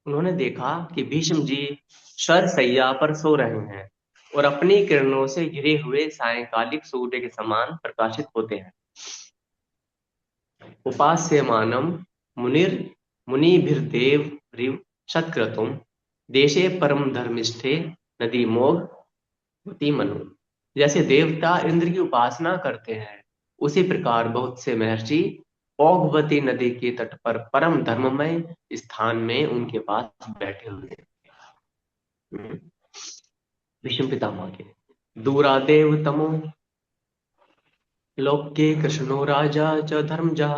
उन्होंने देखा कि भीष्म जी शरशैया पर सो रहे हैं और अपनी किरणों से घिरे हुए सायंकालिक सूर्य के समान प्रकाशित होते हैं। उपास्यमानं मुनिर मुनिभिर्देव रिव सत्क्रतुम देशे परम धर्मिष्ठे नदी मोग होती मनु। जैसे देवता इंद्र की उपासना करते हैं, उसी प्रकार बहुत से महर्षि ओघवती नदी के तट पर परम धर्ममय स्थान में उनके पास बैठे हुए हैं। भीष्म पितामह के दूरादेव तमो लोके कृष्णो राजा च धर्मजः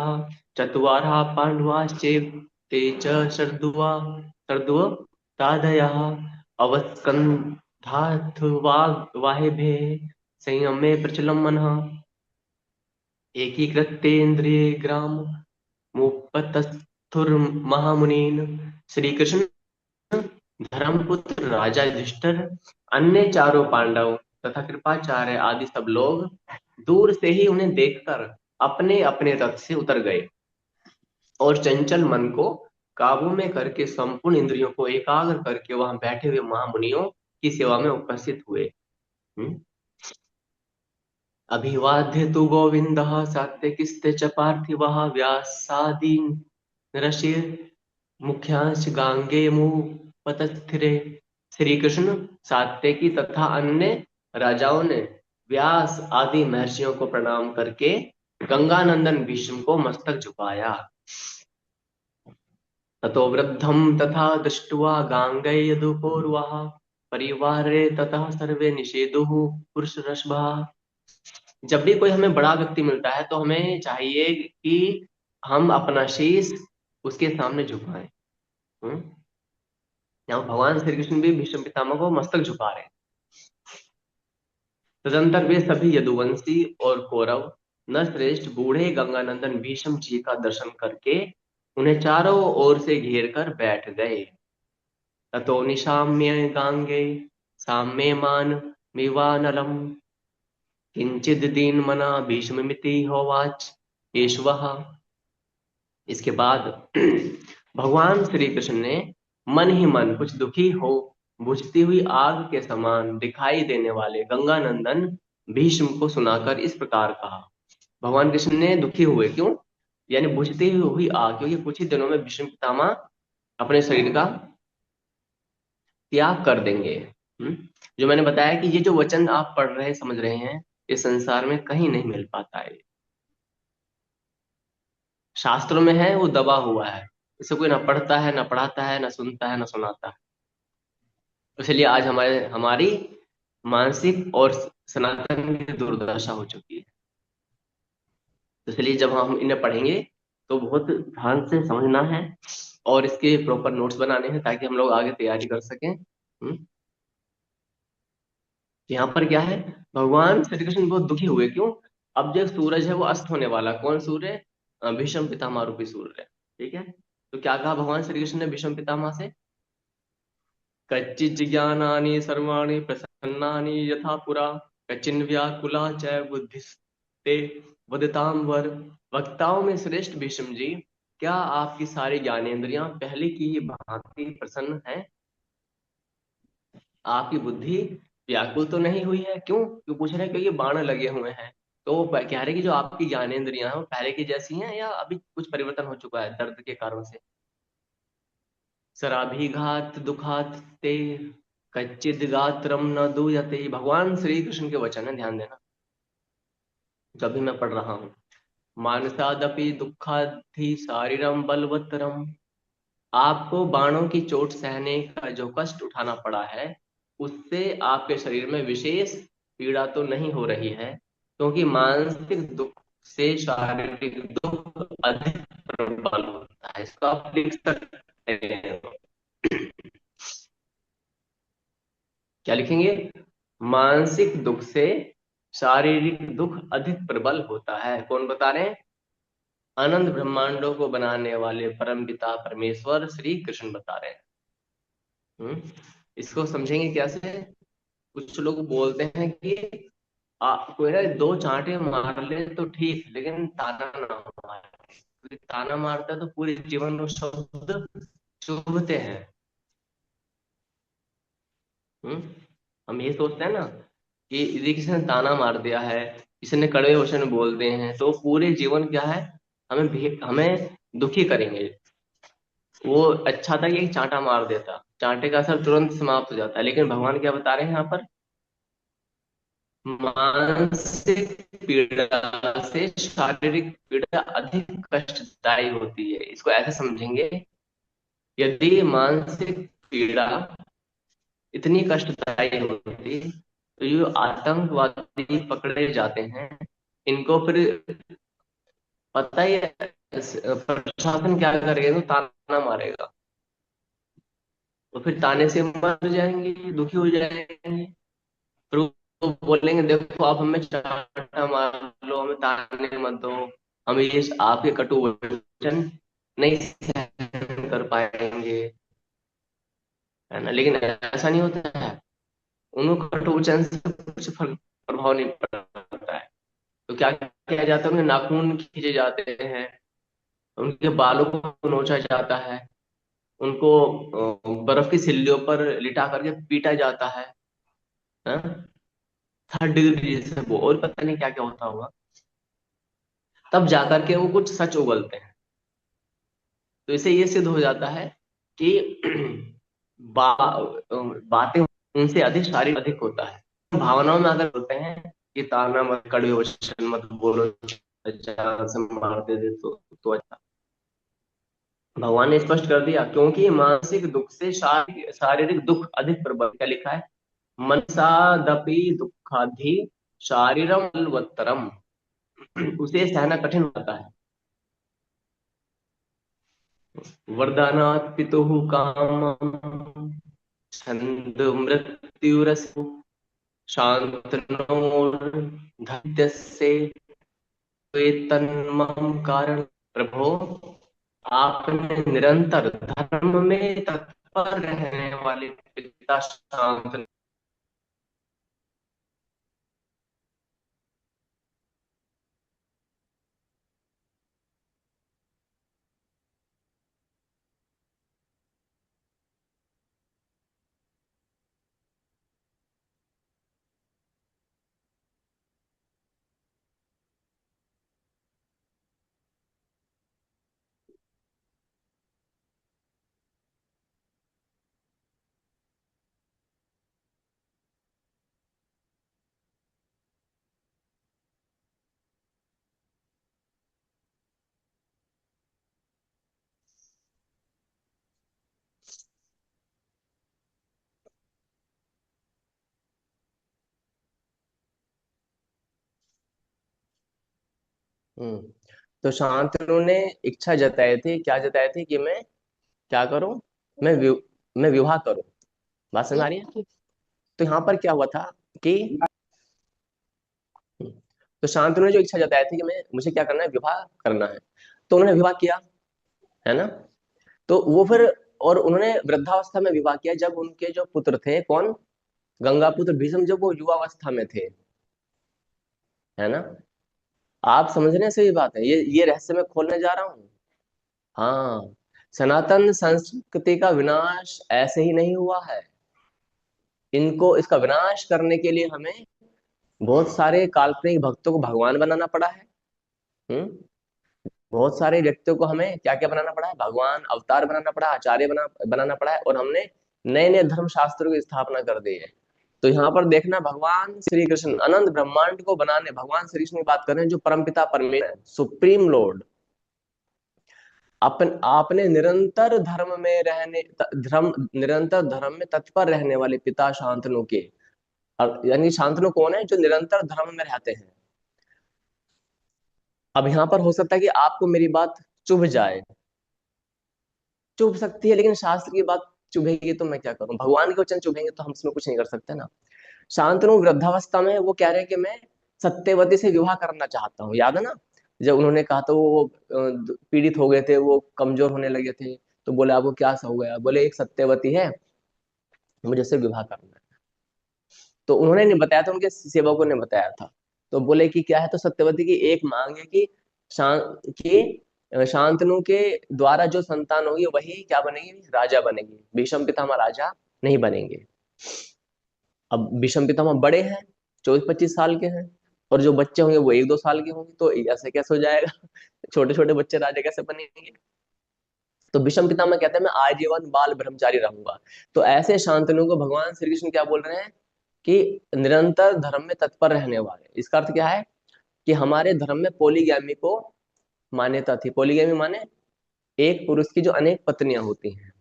चत्वारः पांडवाश्चैव ते च शर्दुव तादयः अवस्कन्धाथ वाहिभे संयमे प्रचलं मनः एकीकृतेन्द्रिये ग्राम मुपतस्थुर्महामुनीन्। श्री कृष्ण, धर्मपुत्र राजा युधिष्ठिर, अन्य चारों पांडव तथा कृपाचार्य आदि सब लोग दूर से ही उन्हें देखकर अपने अपने रथ से उतर गए और चंचल मन को काबू में करके संपूर्ण इंद्रियों को एकाग्र करके वहां बैठे हुए महामुनियों की सेवा में उपस्थित हुए। अभिवाद्य तु गोविंदः सात्विकिस्ते च पार्थिवः व्यासादीन् ऋषिर् मुख्यांश गांगे मुपतस्थिरे। श्री कृष्ण, सात्विकी तथा अन्य राजाओं ने व्यास आदि महर्षियों को प्रणाम करके गंगानंदन भीष्म को मस्तक झुकाया। ततो वृद्धं तथा दृष्ट्वा गांगेयदुपूर्वः परिवारे ततः सर्वे निषेधुः पुरुषरषभः। जब भी कोई हमें बड़ा व्यक्ति मिलता है तो हमें चाहिए कि हम अपना शीश उसके सामने झुकाएं। हम्म? यहाँ भगवान श्री कृष्ण भी भीष्म पितामह को मस्तक झुका रहे हैं। तदंतर वे सभी यदुवंशी और कौरव नरश्रेष्ठ बूढ़े गंगानंदन भीष्म जी का दर्शन करके उन्हें चारों ओर से घेर कर बैठ गए। ततो निशाम्य गांगे साम्यमान मिवानलम किंचिद दीन मना भीष्मिति होवाच केशवः। इसके बाद भगवान श्री कृष्ण ने मन ही मन कुछ दुखी हो बुझती हुई आग के समान दिखाई देने वाले गंगानंदन भीष्म को सुनाकर इस प्रकार कहा। भगवान कृष्ण ने दुखी हुए क्यों, यानी बुझती हुई आग, क्योंकि कुछ ही दिनों में भीष्म पितामह अपने शरीर का त्याग कर देंगे। जो मैंने बताया कि ये जो वचन आप पढ़ रहे समझ रहे हैं, इस संसार में कहीं नहीं मिल पाता है। शास्त्रों में है, वो दबा हुआ है, इसे कोई ना पढ़ता है, ना पढ़ाता है, ना सुनता है, ना सुनाता है। इसलिए आज हमारी मानसिक और सनातन की दुर्दशा हो चुकी है। तो इसलिए जब हम इन्हें पढ़ेंगे तो बहुत ध्यान से समझना है और इसके प्रॉपर नोट्स बनाने हैं ताकि हम लोग आगे तैयारी कर सकें। यहाँ पर क्या है, भगवान श्री कृष्ण बहुत दुखी हुए क्यों। अब जो सूरज है वो अस्त होने वाला, कौन सूर्य? भीष्म पितामह रूपी सूर्य। ठीक है, तो क्या कहा भगवान श्री कृष्ण ने भीष्म पितामह से? कच्चिज् ज्ञानानि सर्वाणि प्रसन्नानि यथा पुरा कच्चिन व्याकुला च बुद्धिस्ते वदताम वर। वक्ताओं में श्रेष्ठ भीष्म जी, क्या आपकी सारी ज्ञानेंद्रियां पहले की ही भांति प्रसन्न है? आपकी बुद्धि व्याकुल तो नहीं हुई है? क्यों क्यों पूछ रहे हैं? क्योंकि बाण लगे हुए हैं। तो वो कह रहे कि जो आपकी ज्ञानेंद्रियां हैं वो पहले की जैसी हैं या अभी कुछ परिवर्तन हो चुका है दर्द के कारण से? सराभिघात दुखात ते कच्चिद गात्रम न दूयते। भगवान श्री कृष्ण के वचन है, ध्यान देना जब भी मैं पढ़ रहा हूँ। मानसादपि दुखाधि शारीरम बलवत्तरम। आपको बाणों की चोट सहने का जो कष्ट उठाना पड़ा है उससे आपके शरीर में विशेष पीड़ा तो नहीं हो रही है, क्योंकि मानसिक दुख से शारीरिक दुख अधिक प्रबल होता है। इसको आप लिख सकते हैं। क्या लिखेंगे? मानसिक दुख से शारीरिक दुख अधिक प्रबल होता है। कौन बता रहे हैं? अनंत ब्रह्मांडों को बनाने वाले परम पिता परमेश्वर श्री कृष्ण बता रहे हैं। इसको समझेंगे कैसे? कुछ लोग बोलते हैं कि कोई ना दो चांटे मार ले तो ठीक, लेकिन ताना ना मारे। क्योंकि ताना मारता है तो पूरे जीवन में शब्द चुभते हैं। हम ये सोचते हैं ना कि यदि किसी ने ताना मार दिया है, किसी ने कड़वे वचन बोल दिए हैं, तो पूरे जीवन क्या है, हमें दुखी करेंगे। वो अच्छा था कि एक चांटा मार देता, चांटे का असर तुरंत समाप्त हो जाता है। लेकिन भगवान क्या बता रहे हैं यहाँ पर? मानसिक पीड़ा से शारीरिक पीड़ा अधिक कष्टदायी होती है। इसको ऐसे समझेंगे, यदि मानसिक पीड़ा इतनी कष्टदायी होती तो ये आतंकवादी पकड़े जाते हैं, इनको फिर पता ही है प्रशासन क्या करेगा, तो ताना मारेगा, तो फिर ताने से मर जाएंगे, दुखी हो जाएंगे। फिर वो बोलेंगे देखो आप हमें चांटा मार लो, हमें ताने मत दो, हम ये आपके कटु वचन नहीं सहन कर पाएंगे, है ना। लेकिन ऐसा नहीं होता है, उनको कटु वचन से कुछ प्रभाव नहीं पड़ता है। तो क्या किया जाता है, उन्हें नाखून खींचे जाते हैं, उनके बालों को नोचा जाता है, उनको बर्फ की सिल्लियों पर लिटा करके पीटा जाता है, हाँ? 3rd डिग्री से वो, और पता नहीं क्या क्या होता होगा, तब जाकर के वो कुछ सच उगलते हैं। तो इसे ये सिद्ध हो जाता है कि बातें उनसे अधिक शारीरिक अधिक होता है। भावनाओं में अगर बोलते हैं कि ताना मत, कड़वे वचन मत बोलो, जान से मार दे तो अच्छा। भगवान ने स्पष्ट कर दिया, क्योंकि मानसिक दुख से शारीरिक दुख अधिक प्रबल। क्या लिखा है? मनसादपि दुखाधि शारीरम बलवत्तरम, उसे सहना कठिन होता है। वरदानात् पितुः कामम्, छन्द मृत्युरसौ, शान्तनो धैर्यस्य तन्मम कारण। प्रभो, आपने निरंतर धर्म में तत्पर रहने वाले पिता शांत। हम्म। तो शांतनु ने इच्छा जताई थी, क्या जताई थी कि मैं क्या करूं, मैं विवाह करूं। बात समझ आ रही है? तो यहाँ पर क्या हुआ था कि तो शांतनु ने जो इच्छा जताई थी कि मैं मुझे क्या करना है, विवाह करना है, तो उन्होंने विवाह किया, है ना। तो वो फिर, और उन्होंने वृद्धावस्था में विवाह किया, जब उनके जो पुत्र थे, कौन, गंगा पुत्र भीष्म, जब वो युवावस्था में थे, है ना। आप समझने से ही बात है, ये रहस्य मैं खोलने जा रहा हूँ। हाँ, सनातन संस्कृति का विनाश ऐसे ही नहीं हुआ है। इनको, इसका विनाश करने के लिए हमें बहुत सारे काल्पनिक भक्तों को भगवान बनाना पड़ा है। हम्म। बहुत सारे व्यक्तियों को हमें क्या क्या बनाना पड़ा है, भगवान अवतार बनाना पड़ा, आचार्य बनाना पड़ा है, और हमने नए नए धर्म शास्त्रों की स्थापना कर दी है। तो यहाँ पर देखना, भगवान श्री कृष्ण अनंत ब्रह्मांड को बनाने, भगवान श्री कृष्ण की बात कर रहे हैं, जो परमपिता परमेश्वर सुप्रीम लॉर्ड, आपने निरंतर धर्म में रहने, धर्म, निरंतर धर्म में तत्पर रहने वाले पिता शांतनु के, यानी शांतनु कौन है, जो निरंतर धर्म में रहते हैं। अब यहाँ पर हो सकता है कि आपको मेरी बात चुभ जाए, चुभ सकती है, लेकिन शास्त्र की बात चुभेगी तो मैं क्या करूं, भगवान के वचन चुभेंगे तो हम इसमें कुछ नहीं कर सकते ना। शांतनु वृद्धावस्था में वो कह रहे हैं कि मैं सत्यवती से विवाह करना चाहता हूँ, याद है ना। जब उन्होंने कहा तो वो पीड़ित हो गए थे, वो कमजोर होने लगे थे, तो बोले आपको क्या सा हो गया, बोले एक सत्यवती है, मुझे उससे विवाह करना है। तो उन्होंने नहीं बताया था, उनके सेवकों ने बताया था। तो बोले कि क्या है, तो सत्यवती की एक मांग है कि शांतनु के द्वारा जो संतान होगी वही क्या बनेगी, राजा बनेगी, भीष्म पितामह राजा नहीं बनेंगे। अब भीष्म पितामह बड़े हैं, 24-25 साल के हैं, और जो बच्चे होंगे वो 1-2 साल के होंगे, तो ऐसे कैसे हो जाएगा छोटे छोटे बच्चे राजा कैसे बनेंगे। तो भीष्म पितामह कहते हैं मैं आजीवन बाल ब्रह्मचारी रहूंगा। तो ऐसे शांतनु को भगवान श्री कृष्ण क्या बोल रहे हैं कि निरंतर धर्म में तत्पर रहने वाले, इसका अर्थ क्या है कि हमारे धर्म में पोलीगैमी को मान्यता थी। पोलीगैमी माने एक पुरुष की जो अनेक पत्नियां होती हैं,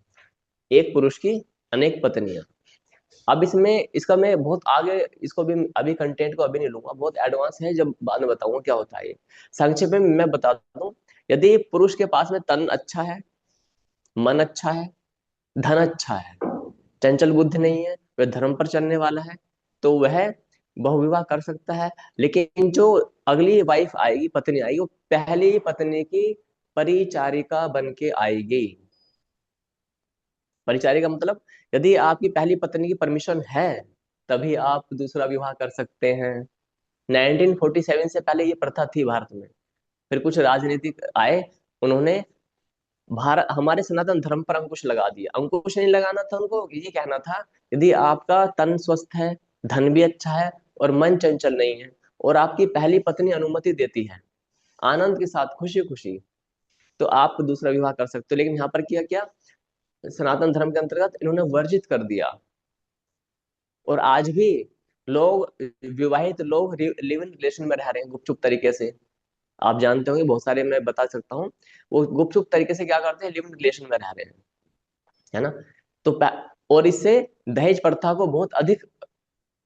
एक पुरुष की अनेक पत्नियां। अब इसमें, इसका मैं बहुत आगे, इसको भी अभी कंटेंट को अभी नहीं लूंगा, बहुत एडवांस है, जब बाद में बताऊंगा क्या होता है ये। संक्षेप में मैं बता दूं, यदि पुरुष के पास में तन अच्छा है, मन अच्छा है, धन अच्छा है, चंचल बुद्धि नहीं है, वह धर्म पर चलने वाला है, तो वह बहुविवाह कर सकता है। लेकिन जो अगली वाइफ आएगी, पत्नी आएगी, वो पहली पत्नी की परिचारिका बन के आएगी। परिचारिका मतलब, यदि आपकी पहली पत्नी की परमिशन है तभी आप दूसरा विवाह कर सकते हैं। 1947 से पहले ये प्रथा थी भारत में। फिर कुछ राजनीतिक आए, उन्होंने भारत, हमारे सनातन धर्म पर अंकुश लगा दिया। अंकुश नहीं लगाना था उनको, ये कहना था यदि आपका तन स्वस्थ है, धन भी अच्छा है, और मन चंचल नहीं है, और आपकी पहली पत्नी अनुमति देती है आनंद के साथ, खुशी खुशी, तो आप दूसरा विवाह कर सकते हो। लेकिन यहाँ पर किया क्या, सनातन धर्म के अंतर्गत इन्होंने वर्जित कर दिया। और आज भी लोग, विवाहित लोग लिव इन रिलेशन में रह रहे हैं गुपचुप तरीके से। आप जानते होंगे, बहुत सारे मैं बता सकता हूँ, वो गुपचुप तरीके से क्या करते हैं, लिव इन रिलेशन में रह रहे हैं, है ना। तो और इससे दहेज प्रथा को बहुत अधिक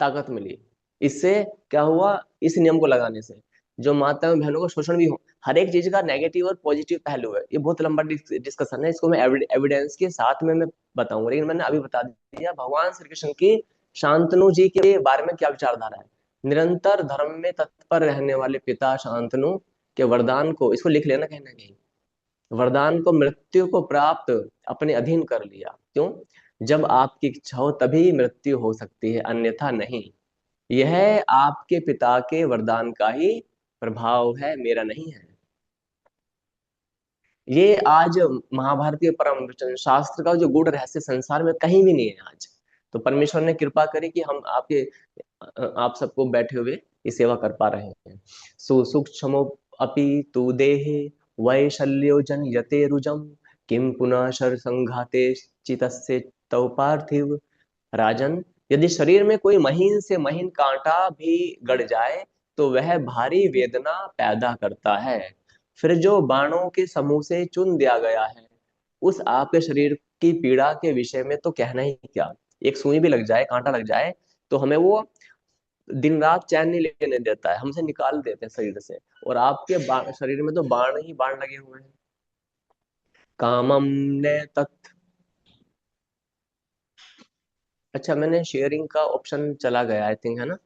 ताकत मिली। इससे क्या हुआ, इस नियम को लगाने से जो माताओं बहनों का शोषण भी हो, हर एक चीज का नेगेटिव और पॉजिटिव पहलू है। ये बहुत लंबा डिस्कशन है, इसको मैं एविडेंस के साथ में मैं बताऊंगा, लेकिन मैंने अभी बता दिया भगवान श्री कृष्ण की शांतनु जी के बारे में क्या विचारधारा है। निरंतर धर्म में तत्पर रहने वाले पिता शांतनु के वरदान को, इसको लिख लेना कहीं ना कहीं, वरदान को मृत्यु को प्राप्त अपने अधीन कर लिया। क्यों? जब आपकी इच्छा हो तभी मृत्यु हो सकती है, अन्यथा नहीं। यह आपके पिता के वरदान का ही प्रभाव है, मेरा नहीं है। ये आज महाभारतीय परम वचन शास्त्र का जो गूढ़ रहस्य संसार में कहीं भी नहीं है आज। तो परमेश्वर ने कृपा करी कि हम आपके, आप सबको बैठे हुए ये सेवा कर पा रहे हैं। सुसूक्ष्मो अपि तु देहे वैशल्यो जन यते रुजम किम पुनः शर संघाते चितस्य तव पार्थिव। राजन, यदि शरीर में कोई महीन से महीन कांटा भी गड़ जाए तो वह भारी वेदना पैदा करता है। फिर जो बाणों के समूह से चुन दिया गया है, उस आपके शरीर की पीड़ा के विषय में तो कहना ही क्या। एक सुई भी लग जाए, कांटा लग जाए, तो हमें वो दिन रात चैन नहीं लेने देता है, हमसे निकाल देते हैं शरीर से। और आपके शरीर में तो बाण ही बाण लगे हुए हैं। कामम ने तत्। अच्छा, मैंने शेयरिंग का ऑप्शन चला गया आई थिंक, है ना?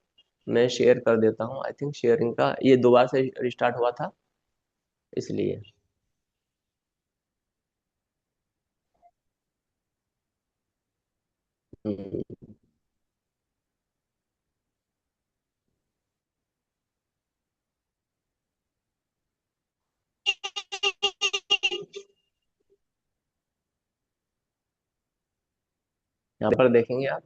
मैं शेयर कर देता हूँ, आई थिंक शेयरिंग का ये दोबारा से रिस्टार्ट हुआ था इसलिए। हम्म, यहाँ पर देखेंगे आप।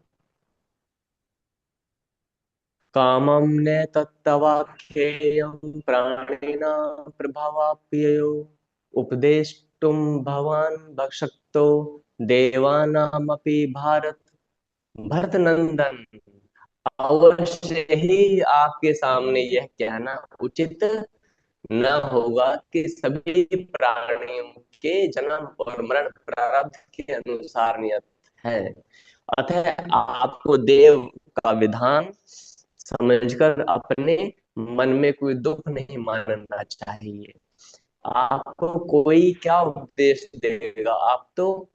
कामं ने तत्तवाख्येयं प्राणिना प्रभावाप्ययो उपदेष्टुं भवान् भक्षक्तो देवानामपि भारत। भरत नंदन, अवश्य ही आपके सामने यह कहना उचित न होगा कि सभी प्राणियों के जन्म और मरण प्रारब्ध के अनुसार नियत है। अतः आपको देव का विधान समझकर अपने मन में कोई दुख नहीं मानना चाहिए। आपको कोई क्या उपदेश देगा, आप तो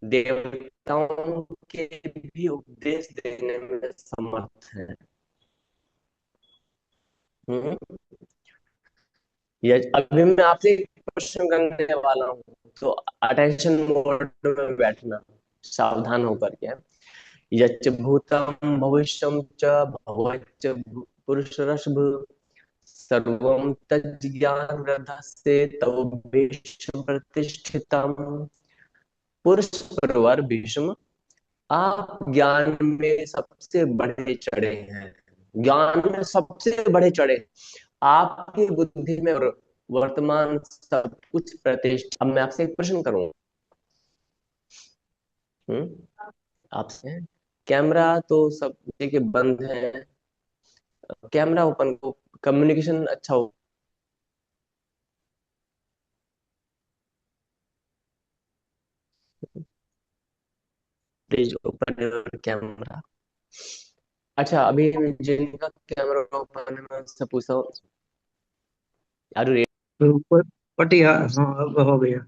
देवताओं के भी उपदेश देने में समर्थ हैं। हम्म। ये अभी मैं आपसे एक प्रश्न करने वाला हूँ, तो अटेंशन मोड में बैठना, सावधान होकर के। यच्च भूतम भविष्यम च भवच्च पुरुषरश्भ सर्वं तज्ज्ञान रथस्य तव भीष्म प्रतिष्ठितम। पुरुष प्रवर भीष्म, आप ज्ञान में सबसे बढ़े चढ़े हैं, ज्ञान में सबसे बढ़े चढ़े। आपकी बुद्धि में वर्तमान सब कुछ प्रतिष्ठित। अब मैं आपसे एक प्रश्न करूं, आपसे। कैमरा तो सब के बंद है, कैमरा ओपन को, कम्युनिकेशन अच्छा हो। Please open your camera. अच्छा, अभी जिनका कैमरा ओपन है मैं उससे पूछता हूँ, आर यू
ऊपर पटिया, हाँ अब हो गया।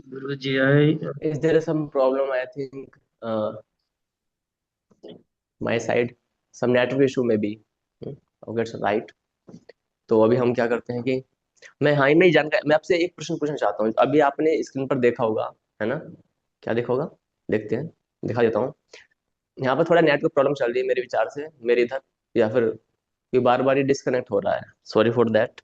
गुरु जी आए।
Is there some problem I think my side? Some network issue में भी। Okay right. तो अभी हम क्या करते हैं कि मैं जानकारी, मैं आपसे एक प्रश्न पूछना चाहता हूँ। अभी आपने स्क्रीन पर देखा होगा, है ना? क्या देखा होगा? देखते हैं, दिखा देता हूँ। यहाँ पर थोड़ा नेटवर्क प्रॉब्लम चल रही है मेरे विचार से, मेरे इधर, या फिर ये बार बार ही डिस्कनेक्ट हो रहा है, सॉरी फॉर दैट।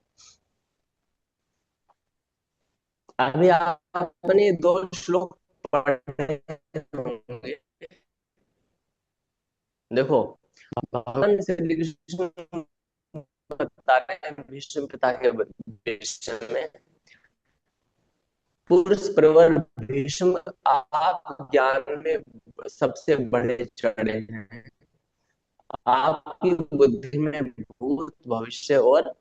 अभी आपने दो श्लोक पढ़े होंगे। देखो, भगवान श्री कृष्ण बता रहे हैं भीष्म पिता के विषय में, पुरुष प्रवर भीष्म, आप ज्ञान में सबसे बड़े चढ़े हैं, आपकी बुद्धि में भूत भविष्य और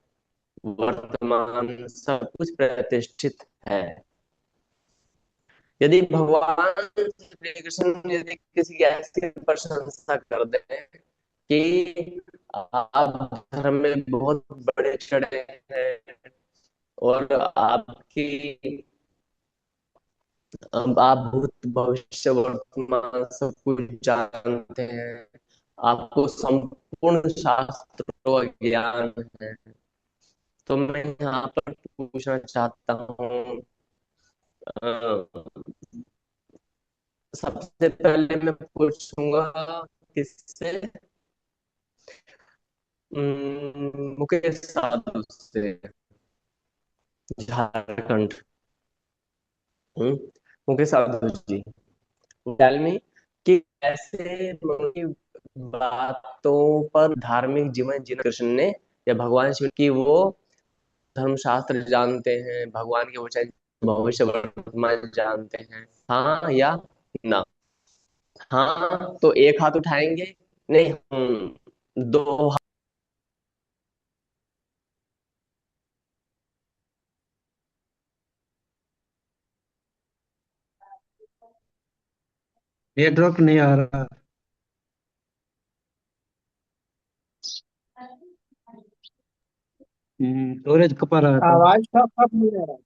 वर्तमान सब कुछ प्रतिष्ठित है। यदि भगवान श्री कृष्ण यदि किसी की ऐसी प्रशंसा कर दे कि आप धर्म में बहुत बड़े चढ़े हैं और आपकी, अब आप भूत भविष्य वर्तमान सब कुछ जानते हैं, आपको संपूर्ण शास्त्र का ज्ञान है, तो मैं यहाँ पर पूछना चाहता हूँ, अ, सबसे पहले मैं पूछूंगा किससे? मुकेश साधु से, झारखंड। हम्म, मुकेश साधु जी, टेल मी कि कैसे उनकी बातों पर धार्मिक जीवन जीना कृष्ण ने, या भगवान शिव की वो धर्मशास्त्र जानते हैं, भगवान के वचन भविष्य वर्तमान जानते हैं, हाँ या ना? हाँ तो एक हाथ उठाएंगे, नहीं दो हाथ।
नेटवर्क नहीं आ रहा। स्टोरेज कपा रहा था।
आवाज साफ साफ नहीं आ रहा।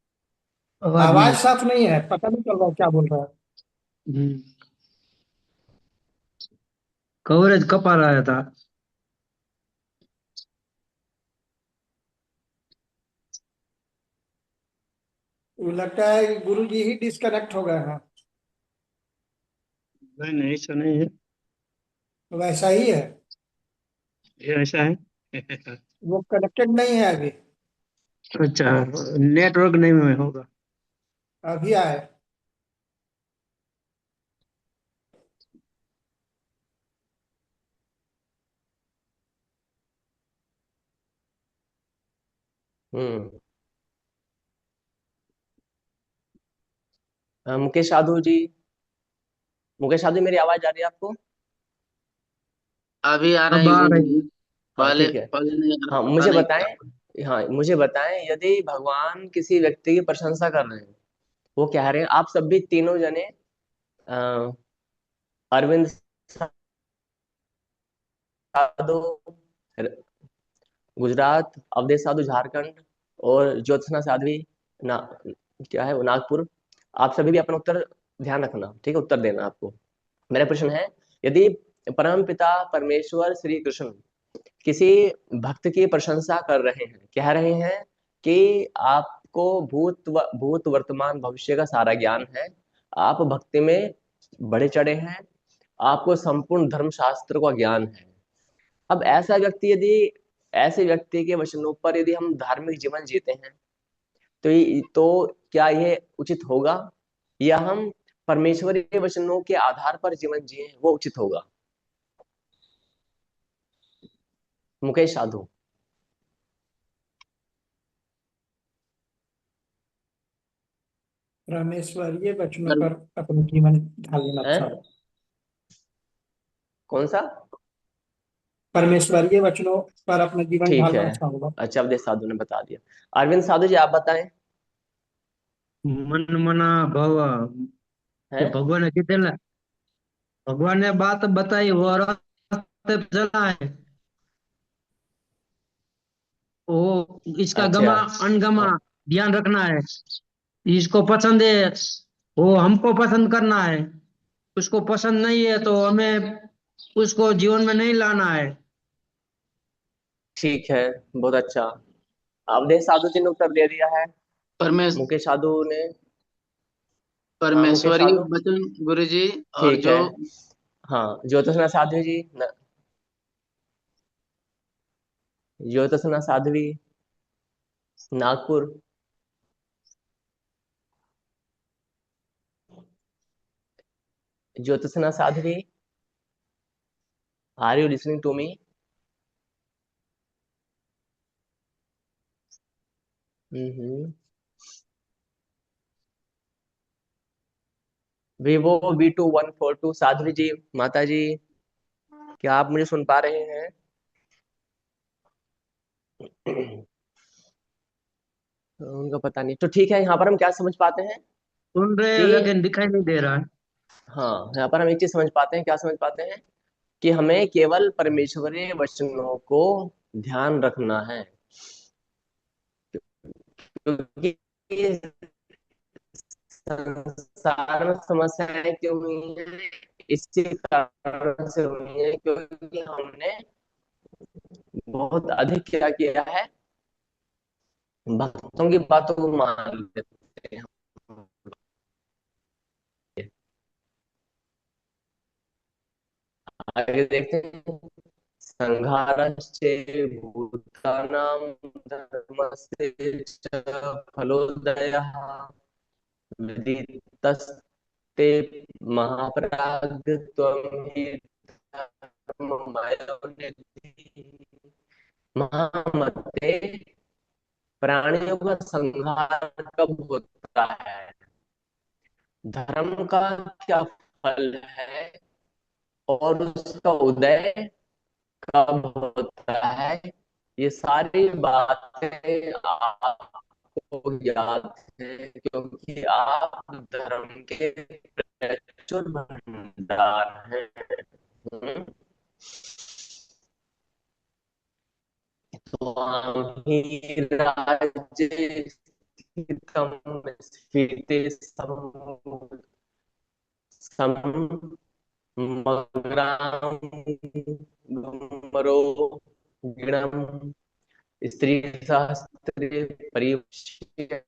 आवाज नहीं
आवाज
आ
साफ नहीं है, पता नहीं चल रहा क्या बोल रहा है।
हम्म, कवरेज कपा रहा था।
वो लगता है कि गुरु जी ही डिस्कनेक्ट हो गए हैं।
नहीं नहीं, ऐसा नहीं है।
वैसा ही है।
ये ऐसा है।
वो कनेक्टेड नहीं है अभी।
अच्छा, नेटवर्क नहीं में होगा।
अभी आए।
हम्म। मुकेश साधु जी, मुकेश साधु, मेरी आवाज आ रही है आपको?
अभी आ
अब
रही
आ
गुरु
रही
जी।
है।
हाँ
पहले
ठीक है।
पहले नहीं
हाँ
पता
मुझे
नहीं क्या।
बताएं, हाँ मुझे बताएं, यदि भगवान किसी व्यक्ति की प्रशंसा कर रहे हैं, वो कह रहे हैं, आप सब भी तीनों जने, अ, अरविंद साधु गुजरात, अवधेश साधु झारखंड, और ज्योत्सना साध्वी ना, क्या है वो, नागपुर, आप सभी भी अपना उत्तर ध्यान रखना, ठीक है? उत्तर देना आपको। मेरा प्रश्न है, यदि परम पिता परमेश्वर श्री कृष्ण किसी भक्त की प्रशंसा कर रहे हैं, कह रहे हैं कि आपको भूत वर्तमान भविष्य का सारा ज्ञान है, आप भक्ति में बड़े चढ़े हैं, आपको संपूर्ण धर्म शास्त्र का ज्ञान है। अब ऐसा व्यक्ति यदि, ऐसे व्यक्ति के वचनों पर यदि हम धार्मिक जीवन जीते हैं, तो क्या यह उचित होगा, या हम परमेश्वरी के वचनों के आधार पर जीवन जिए, वो उचित होगा? मुकेश साधु।
परमेश्वरीय वचनों
पर
पर अपने जीवन ढालना
है
अच्छा होगा।
कौन सा?
परमेश्वरीय वचनों पर अपना जीवन
ठीक है,
ढालना अच्छा होगा।
अच्छा अवधेश साधु ने बता दिया। अरविंद साधु जी आप बताएं।
मन मना भव।
है?
ये भगवान ने कितने भगवान ने बात बताई वो रास्ते पे चला है। वो इसका
अच्छा।
गमा अनगमा
हाँ।
ध्यान रखना है। इसको पसंद है, वो हमको पसंद करना है। उसको पसंद नहीं है तो हमें उसको जीवन में नहीं लाना है।
ठीक है, बहुत अच्छा। अवधेश साधु जी ने उत्तर दे दिया है।
परमेश
मुकेश साधु ने। हाँ, मुकेश
परमेश्वरी
साधु।
वचन गुरु जी। और
ठीक
जो
है। हाँ, Jyotishna Sadhvi ji Jyotishna Sadhvi, Nagpur. Jyotishna Sadhvi, are you listening to me? Hmm. Vivo V2142 Sadhvi ji, माता जी, क्या आप मुझे सुन पा रहे हैं? उनका पता नहीं, तो ठीक है। यहाँ पर हम क्या समझ पाते हैं
सुन रहे हैं
कि
लेकिन दिखाई नहीं दे रहा है।
हाँ, यहाँ पर हम एक चीज समझ पाते हैं, क्या समझ पाते हैं कि हमें केवल परमेश्वरीय वचनों को ध्यान रखना है, क्योंकि संसार में समस्याएं क्यों हुई है? इसी कारण से हुई है क्योंकि हमने बहुत अधिक क्या किया है, भक्तों की बातों को मान लेते हैं। आगे देखते हैं। संघारश्चे भूतानां धर्मस्य च फलोदयः विदितस्ते महाप्राग त्वं हि धर्ममयोनिधिः। महामते, प्राणियों का संहार कब होता है? धर्म का क्या फल है और उसका उदय कब होता है? ये सारी बातें आपको याद है क्योंकि आप धर्म के प्रचुर भंडार हैं। हम्म। स्वामी राज्य स्थितम स्फीते समग्राम डूमरो गीणम स्त्री शास्त्रे परिवेश्यामि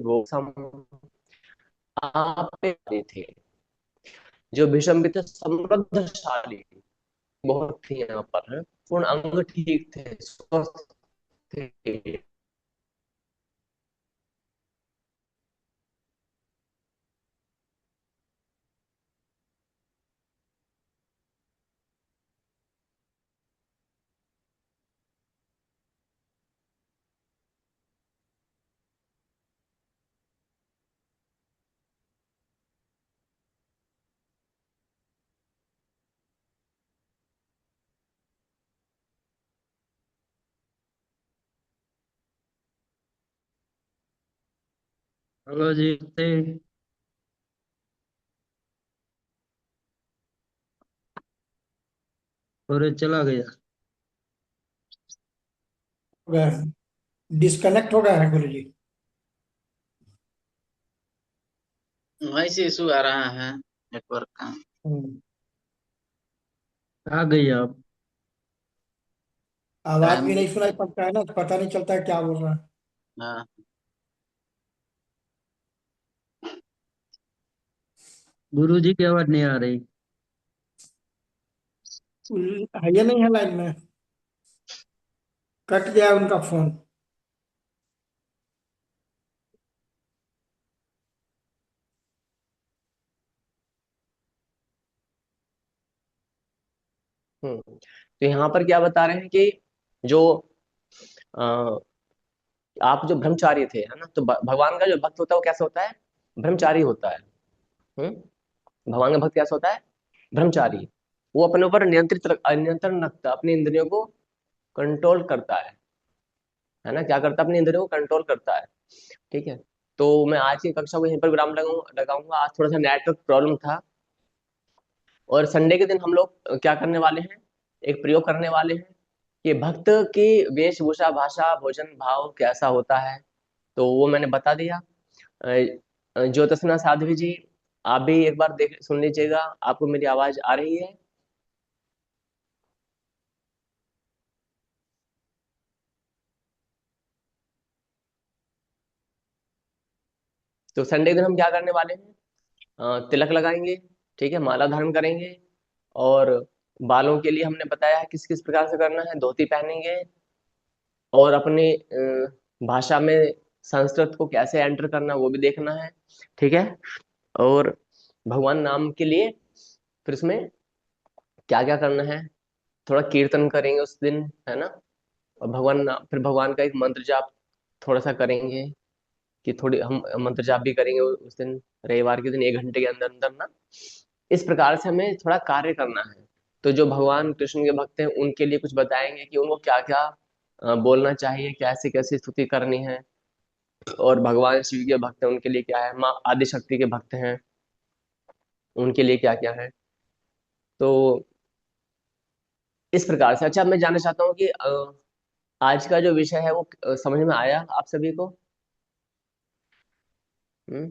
वो सम। आप थे जो भीष्म थे समृद्धशाली बहुत थी, यहाँ पर है पूर्ण अंग ठीक थे, स्वस्थ थे।
हेलो जी से और चला गया।
हो गया है, डिस्कनेक्ट हो गया है गुरु जी।
वहीं से इशू आ रहा है नेटवर्क का।
हम्म,
आ गई आप।
आवाज
टाइम
भी
भी।
नहीं सुनाई पड़ता है ना, तो पता नहीं चलता है क्या बोल रहा है।
हाँ।
गुरु जी की आवाज नहीं आ रही।
है ये नहीं है लाइन में, कट गया उनका फोन।
तो यहाँ पर क्या बता रहे हैं कि जो अ, आप जो ब्रह्मचारी थे, है ना, तो भगवान का जो भक्त होता है वो कैसा होता है? ब्रह्मचारी होता है। भगवान का भक्त कैसा होता है? ब्रह्मचारी। वो अपने ऊपर नियंत्रण रखता है, अपनी इंद्रियों को कंट्रोल करता है ना, क्या करता है? अपनी इंद्रियों को कंट्रोल करता है। ठीक है। तो मैं आज की कक्षा को यहीं पर विराम लगाऊंगा। आज थोड़ा सा नेटवर्क प्रॉब्लम था, और संडे के दिन हम लोग क्या करने वाले हैं, एक प्रयोग करने वाले हैं कि भक्त की वेशभूषा, भाषा, भोजन भाव कैसा होता है। तो वो मैंने बता दिया। ज्योत्सना साध्वी जी, आप भी एक बार देख सुन लीजिएगा, आपको मेरी आवाज आ रही है? तो संडे के दिन हम क्या करने वाले हैं, तिलक लगाएंगे, ठीक है, माला धारण करेंगे, और बालों के लिए हमने बताया किस किस प्रकार से करना है, धोती पहनेंगे, और अपनी भाषा में संस्कृत को कैसे एंटर करना वो भी देखना है, ठीक है। और भगवान नाम के लिए फिर इसमें क्या क्या करना है, थोड़ा कीर्तन करेंगे उस दिन, है ना। और फिर भगवान का एक मंत्र जाप थोड़ा सा करेंगे, कि थोड़ी हम मंत्र जाप भी करेंगे उस दिन, रविवार के दिन 1 घंटे के अंदर अंदर ना। इस प्रकार से हमें थोड़ा कार्य करना है। तो जो भगवान कृष्ण के भक्त हैं उनके लिए कुछ बताएंगे कि उनको क्या क्या बोलना चाहिए, कैसे कैसे स्तुति करनी है, और भगवान शिव के भक्त हैं उनके लिए क्या है, माँ आदि शक्ति के भक्त हैं उनके लिए क्या क्या है। तो इस प्रकार से। अच्छा, मैं जानना चाहता हूँ कि आज का जो विषय है वो समझ में आया आप सभी को? हम्म।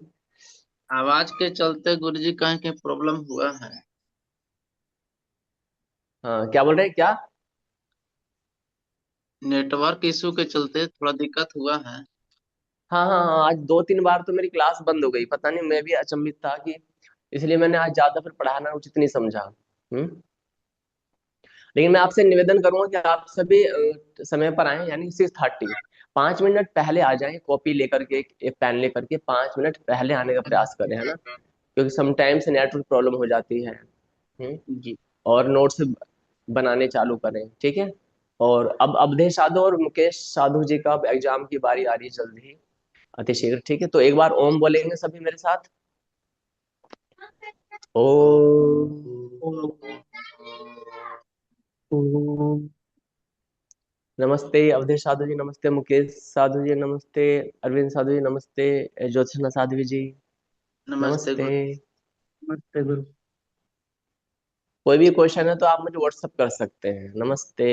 आवाज के चलते गुरुजी कहीं के प्रॉब्लम हुआ है।
हाँ, क्या बोल रहे हैं, क्या?
नेटवर्क इशू के चलते थोड़ा दिक्कत हुआ है।
हाँ हाँ हाँ, आज 2-3 बार तो मेरी क्लास बंद हो गई, पता नहीं, मैं भी अचंभित था कि, इसलिए मैंने आज ज्यादा फिर पढ़ाना उचित नहीं समझा। हम्म। लेकिन मैं आपसे निवेदन करूंगा कि आप सभी समय पर आए, यानी 6:30, 5 मिनट पहले आ जाएं, कॉपी लेकर के, एक पेन लेकर के 5 मिनट पहले आने का प्रयास करें, है ना, क्योंकि समटाइम्स नेटवर्क प्रॉब्लम हो जाती है। हम्म।
जी।
और नोट्स बनाने चालू करें, ठीक है। और अब अवधेश साधु और मुकेश साधु जी का अब एग्जाम की बारी आ रही है जल्द ही, अतिशीघ्र, ठीक है। तो एक बार ओम बोलेंगे सभी मेरे साथ। ओम। नमस्ते अवधेश साधु जी, नमस्ते मुकेश साधु जी, नमस्ते अरविंद साधु जी, नमस्ते ज्योत्सना साध्वी जी,
नमस्ते
नमस्ते।
गुरु।
नमस्ते गुरु।
कोई भी क्वेश्चन है तो आप मुझे व्हाट्सअप कर सकते हैं। नमस्ते।